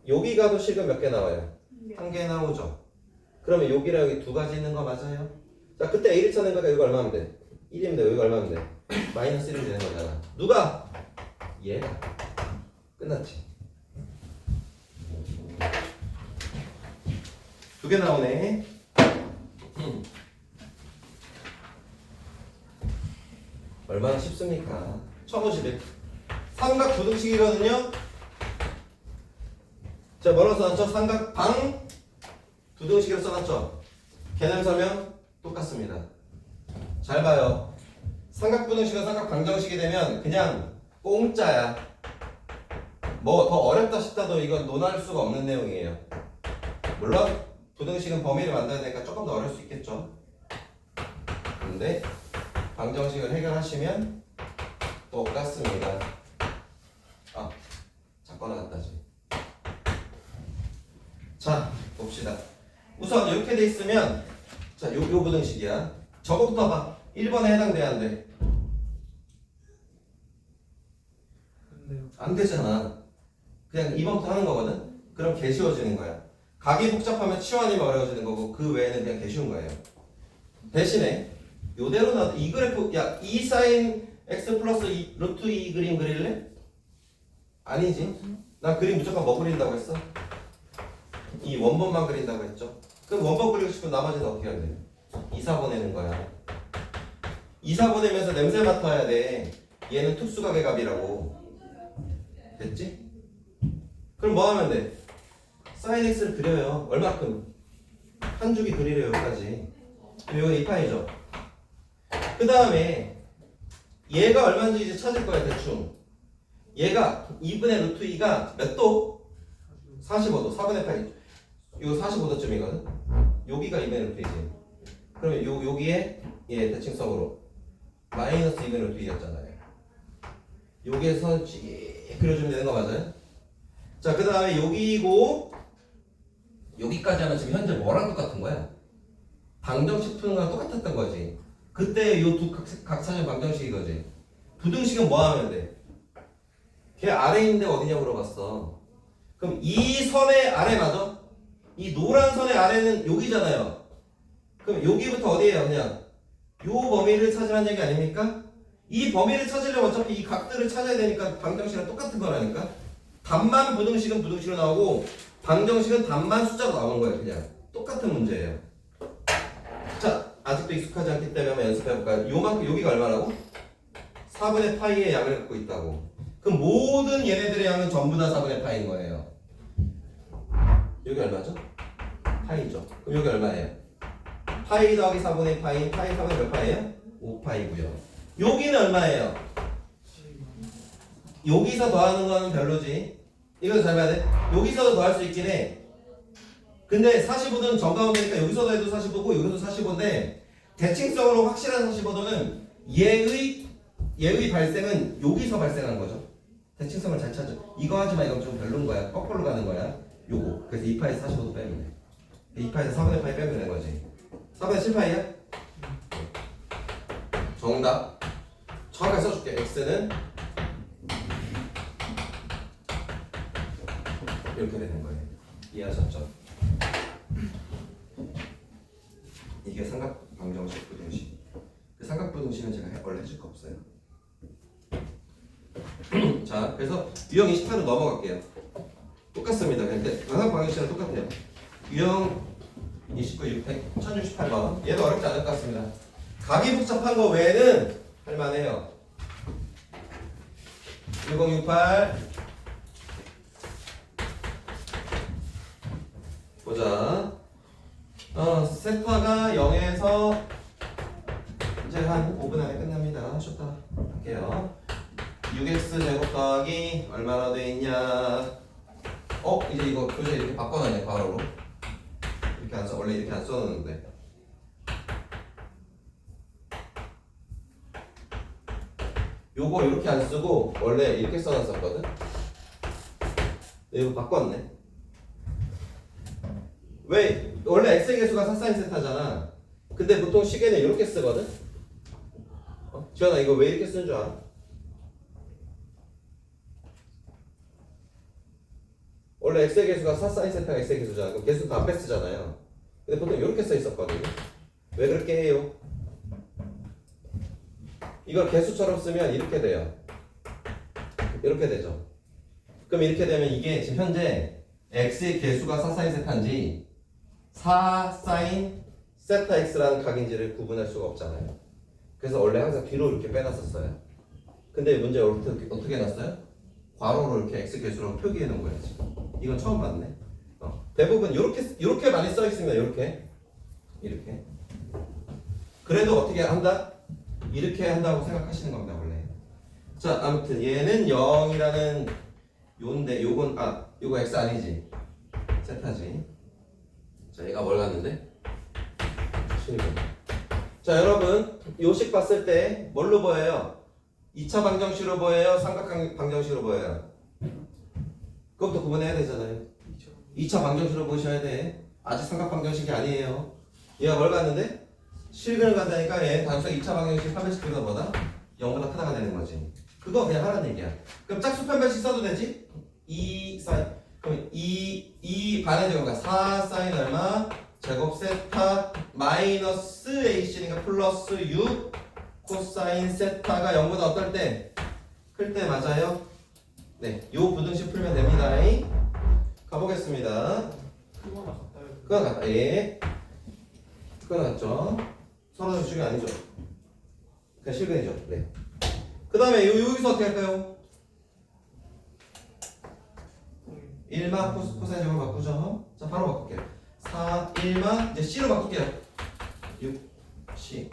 여기 가도 실근 몇 개 나와요? 한 개 나오죠? 그러면 여기랑 여기 두 가지 있는 거 맞아요? 자, 그때 a를 찾는 거니까 이거 얼마면 돼? 1이면 돼. 여기가 얼마면 돼? 마이너스 1이 되는 거잖아. 누가? 얘가. 끝났지. 두 개 나오네. 얼마나 쉽습니까? 1051. 삼각 부등식이거든요. 자, 뭐라고 써놨죠? 삼각 방 부등식으로 써놨죠? 개념 설명 똑같습니다. 잘 봐요. 삼각 부등식과 삼각 방정식이 되면 그냥 공짜야. 뭐 더 어렵다 싶다도 이건 논할 수가 없는 내용이에요. 물론 부등식은 범위를 만들어야 되니까 조금 더 어려울 수 있겠죠. 근데 방정식을 해결하시면 똑같습니다. 작거나 같다지. 자, 봅시다. 우선 이렇게 돼 있으면 자, 요 부등식이야. 저거부터 봐. 1번에 해당돼야 안 돼? 안 되잖아. 그냥 2번부터 하는 거거든? 그럼 개 쉬워지는 거야. 각이 복잡하면 치환이면 어려워지는 거고 그 외에는 그냥 개 쉬운 거예요. 대신에 요대로 놔도 이 그래프 야 2 사인 x 플러스 루트 2 그림 그릴래? 아니지. 나 그림 무조건 뭐 그린다고 했어? 이 원본만 그린다고 했죠. 그럼 원본 그리고 싶으면 나머지는 어떻게 해야 돼? 이사 보내는 거야. 이사 보내면서 냄새 맡아야 돼. 얘는 특수각의 값이라고. 됐지? 그럼 뭐 하면 돼? 사인 x를 그려요. 얼마큼? 한 줄기 그리래요. 여기까지. 이건 2파이죠. 그 다음에 얘가 얼마인지 이제 찾을 거야. 대충. 얘가 2분의 루트 2가 몇 도? 45도 4분의 8 이거 45도쯤이거든. 여기가 이면을 V지. 그러면 여기에 예 대칭성으로 마이너스 이면을 V였잖아요. 여기에서 쭉 그려주면 되는 거 맞아요? 자, 그 다음에 여기고 여기까지 하면 지금 현재 뭐랑 똑같은 거야? 방정식 푸는 거랑 똑같았던 거지. 그때 요 두 각사절 방정식 이거지. 부등식은 뭐 하면 돼? 걔 아래 있는데 어디냐고 물어봤어. 그럼 이 선의 아래 맞아? 이 노란 선의 아래는 여기잖아요. 그럼 여기부터 어디에요? 그냥 요 범위를 찾으라는 얘기 아닙니까? 이 범위를 찾으려면 어차피 이 각들을 찾아야 되니까 방정식이랑 똑같은 거라니까. 답만 부등식은 부등식으로 나오고 방정식은 답만 숫자로 나오는 거예요. 그냥 똑같은 문제예요. 자, 아직도 익숙하지 않기 때문에 한번 연습해볼까요? 요만큼 여기가 얼마라고? 4분의 파이의 양을 갖고 있다고. 그럼 모든 얘네들의 양은 전부 다 4분의 파이인 거예요. 여기 얼마죠? 파이죠. 그럼 여기 얼마예요? 파이 더하기 4분의 파이, 파이 4분의 몇 파이예요? 5파이고요. 여기는 얼마예요? 여기서 더하는 거는 별로지. 이거 잘 봐야 돼. 여기서도 더할 수 있긴 해. 근데 45도는 정가운데니까 여기서도 해도 45고 여기서도 45인데 대칭성으로 확실한 45도는 얘의 발생은 여기서 발생한 거죠. 대칭성을 잘 찾아. 이거 하지만 이건 좀 별로인 거야. 거꾸로 가는 거야. 요거. 그래서 2파에서 45도 빼면 돼. 2파에서 4분의 파이 빼면 되는 거지. 4분의 7파이야? 정답. 정확하게 써줄게. x는 이렇게 되는 거예요. 이해하셨죠? 이게 삼각 방정식 부등식. 그 삼각 부등식은 제가 원래 해줄 거 없어요. 자, 그래서 유형 28로 넘어갈게요. 똑같습니다. 근데 삼각 방정식은 똑같아요. 유형 29, 600, 1068번. 얘도 어렵지 않을 것 같습니다. 각이 복잡한 거 외에는 할만해요. 1068 보자. 세타가 0에서 이제 한 5분 안에 끝납니다. 쉬었다 할게요. 6x 제곱 더하기 얼마나 돼 있냐? 이제 이거 교재 이렇게 바꿔놨네. 괄호로 이렇게 안 써. 원래 이렇게 안 써놓는데. 요거 이렇게 안 쓰고 원래 이렇게 써놨었거든. 이거 바꿨네. 왜? 원래 x의 개수가 4사인 세타잖아. 근데 보통 시계는 이렇게 쓰거든. 지현아 이거 왜 이렇게 쓰는 줄 알아? 원래 x의 개수가 4사인 세타가 x의 개수잖아. 그럼 개수 다 앞에 쓰잖아요. 근데 보통 이렇게 써 있었거든요. 왜 그렇게 해요? 이걸 개수처럼 쓰면 이렇게 돼요. 이렇게 되죠. 그럼 이렇게 되면 이게 지금 현재 x의 개수가 4사인 세타인지 4사인 세타 x라는 각인지를 구분할 수가 없잖아요. 그래서 원래 항상 뒤로 이렇게 빼놨었어요. 근데 문제 어떻게 해놨어요? 괄호로 이렇게 x 개수로 표기해 놓은 거예요. 지금. 이건 처음 봤네. 대부분 이렇게 많이 써 있습니다. 이렇게. 그래도 어떻게 한다? 이렇게 한다고 생각하시는 겁니다. 원래. 자, 아무튼 얘는 0이라는 요인데 요거 x 아니지? 세타지. 자, 얘가 뭘 갖는데? 12. 자, 여러분 요식 봤을 때 뭘로 보여요? 2차 방정식으로 보여요? 삼각 방정식으로 보여요? 그것부터 구분해야 되잖아요. 2차 방정식으로 보셔야 돼. 아직 삼각 방정식이 아니에요. 얘가 뭘 갖는데? 실근을 갖다니까 얘 단수가 2차 방정식 판별식보다 뭐다? 0보다 크다가 되는 거지. 그거 그냥 하라는 얘기야. 그럼 짝수 판별식 써도 되지? 2 사인. 그럼 2 반의 제곱가 4 사인 얼마? 제곱 세타 마이너스 AC니까 플러스 6 코사인 세타가 0보다 어떨 때? 클 때 맞아요? 네, 요 부등식 풀면 됩니다. 가보겠습니다. 그건 같다. 예. 그건 같죠. 서로 중요 아니죠. 그냥 실근이죠. 네. 그 다음에 여기서 어떻게 할까요? 1마 코사인 제곱을 바꾸죠. 자, 바로 바꿀게요. 4, 1마 이제 C로 바꿀게요. 6, C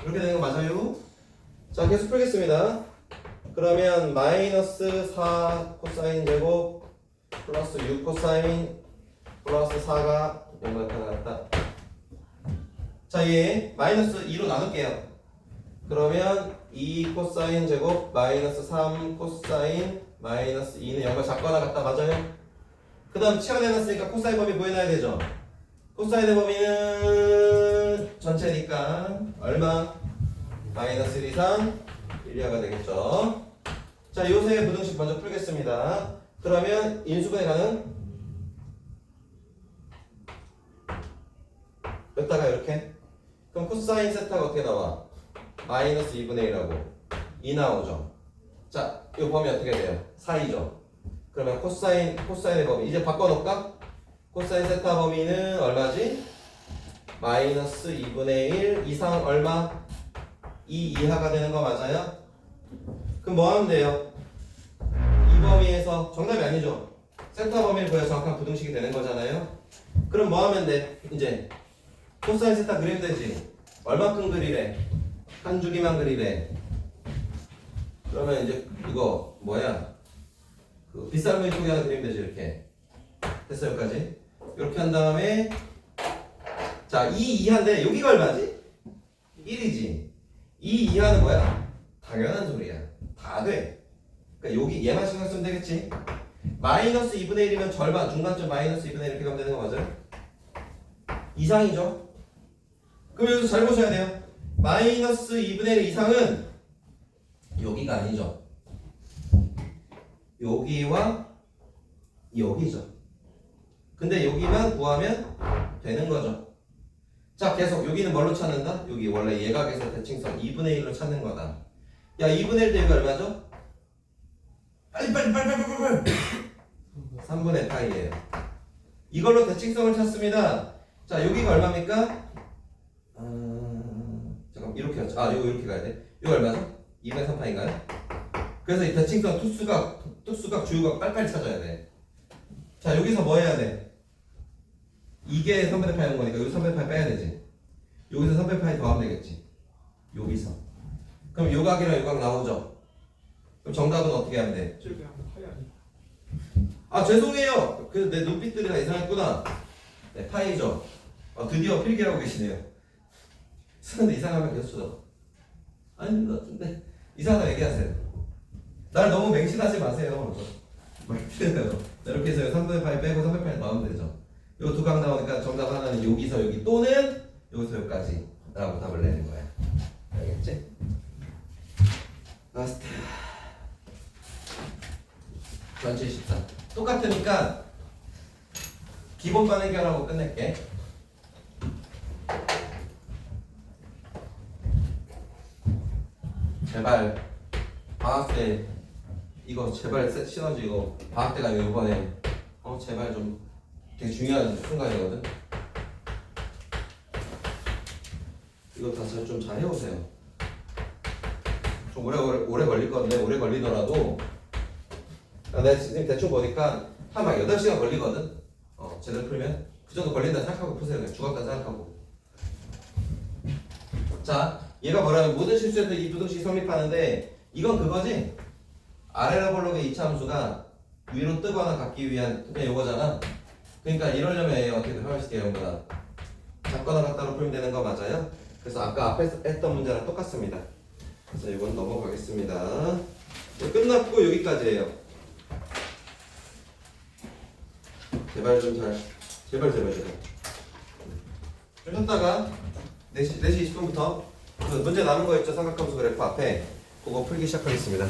이렇게 되는 거 맞아요? 자, 계속 풀겠습니다. 그러면 마이너스 4 코사인 제곱 플러스 6 코사인 플러스 4가 0 나타났다. 자, 얘 마이너스 2로 나눌게요. 그러면 2 코사인 제곱 마이너스 3 코사인 마이너스 2는 0을 작거나 같다. 맞아요? 그 다음 치환해놨으니까 코사인 범위 구해놔야 되죠. 코사인의 범위는 전체니까 얼마? 마이너스 1 이상 1이하가 되겠죠. 자, 요새 부등식 먼저 풀겠습니다. 그러면 인수분해 가능? 여기다가 이렇게. 그럼 코사인 세타가 어떻게 나와? 마이너스 2분의 1하고 2 나오죠. 자, 이 범위 어떻게 돼요? 4이죠. 그러면 코사인의 범위 이제 바꿔놓을까? 코사인 세타 범위는 얼마지? 마이너스 2분의 1 이상 얼마? 2 이하가 되는 거 맞아요? 그럼 뭐 하면 돼요? 이 범위에서 정답이 아니죠? 세타 범위를 구해서 정확한 부등식이 되는 거잖아요? 그럼 뭐 하면 돼? 이제 코사인 세타 그리면 되지? 얼마큼 그리래? 한 주기만 그리래. 그러면 이제 이거 뭐야? 그 빗살무늬 쪽에 하나 그리면 되지 이렇게. 됐어 여기까지. 이렇게 한 다음에 자 2 이하인데 여기가 얼마지? 1이지. 2 이하는 뭐야? 당연한 소리야. 다 돼. 그러니까 여기 얘만 신경 쓰면 되겠지. 마이너스 2분의 1이면 절반 중간쯤 마이너스 2분의 1 이렇게 가면 되는 거 맞아요? 이상이죠. 그럼 여기서 잘 보셔야 돼요. 마이너스 2분의 1 이상은 여기가 아니죠. 여기와 여기죠. 근데 여기만 구하면 되는 거죠. 자, 계속 여기는 뭘로 찾는다? 여기 원래 예각에서 대칭선 2분의 1로 찾는 거다. 야, 2분의 1대 여기가 얼마죠? 빨리 3분의 파이예요. 이걸로 대칭성을 찾습니다. 자, 여기가 얼마입니까? 잠깐 이렇게 하죠. 아, 요거 이렇게 가야 돼. 이거 얼마죠? 2분의 3파인가요? 그래서 이 대칭성 투수각 주유각 빨리빨리 찾아야 돼. 자, 여기서 뭐 해야 돼? 이게 3분의 파이 온 거니까 여기 3분의 파이 빼야 되지. 여기서 3분의 파이 더하면 되겠지. 여기서. 그럼 요각이랑 요각 나오죠? 그럼 정답은 어떻게 하면 돼? 아, 죄송해요. 그 내 눈빛들이 다 이상했구나. 네, 파이죠. 드디어 필기하고 계시네요. 쓰는데 이상하면 계속 쳐. 아닌 것 같은데. 이상하다 얘기하세요. 날 너무 맹신하지 마세요. 이렇게 해서 3분의 8 빼고 3분의 8 넣으면 되죠. 요 두 강 나오니까 정답 하나는 여기서 여기 또는 여기서 여기까지 라고 답을 내는 거야. 알겠지? 라스트 전체 14 똑같으니까 기본 반 해결하고 끝낼게. 제발 방학 때 이거 제발 시너지 이거 방학 때가 아니고 이번에 제발 좀 되게 중요한 순간이거든. 이거 다 좀 잘 해오세요. 좀 오래 걸릴 건데 오래 걸리더라도 내가 지금 대충 보니까 한 막 8시간 걸리거든. 제대로 풀면 그 정도 걸린다 생각하고 푸세요. 그냥 죽었다 생각하고. 자, 얘가 뭐라면 모든 실수에서 이 부등식이 성립하는데 이건 그거지. 아레라볼록의 이차함수가 위로 뜨거나 갖기 위한 그냥 요거잖아. 그러니까 이러려면 얘 어떻게든 활용시켜요. 이거보다 작거나 같다로 풀면 되는 거 맞아요? 그래서 아까 앞에 했던 문제랑 똑같습니다. 그래서 이건 넘어가겠습니다. 끝났고 여기까지예요. 제발 좀 제발 하셨다가 4시 20분부터 그 문제 남은 거 있죠? 삼각함수 그래프 앞에 그거 풀기 시작하겠습니다.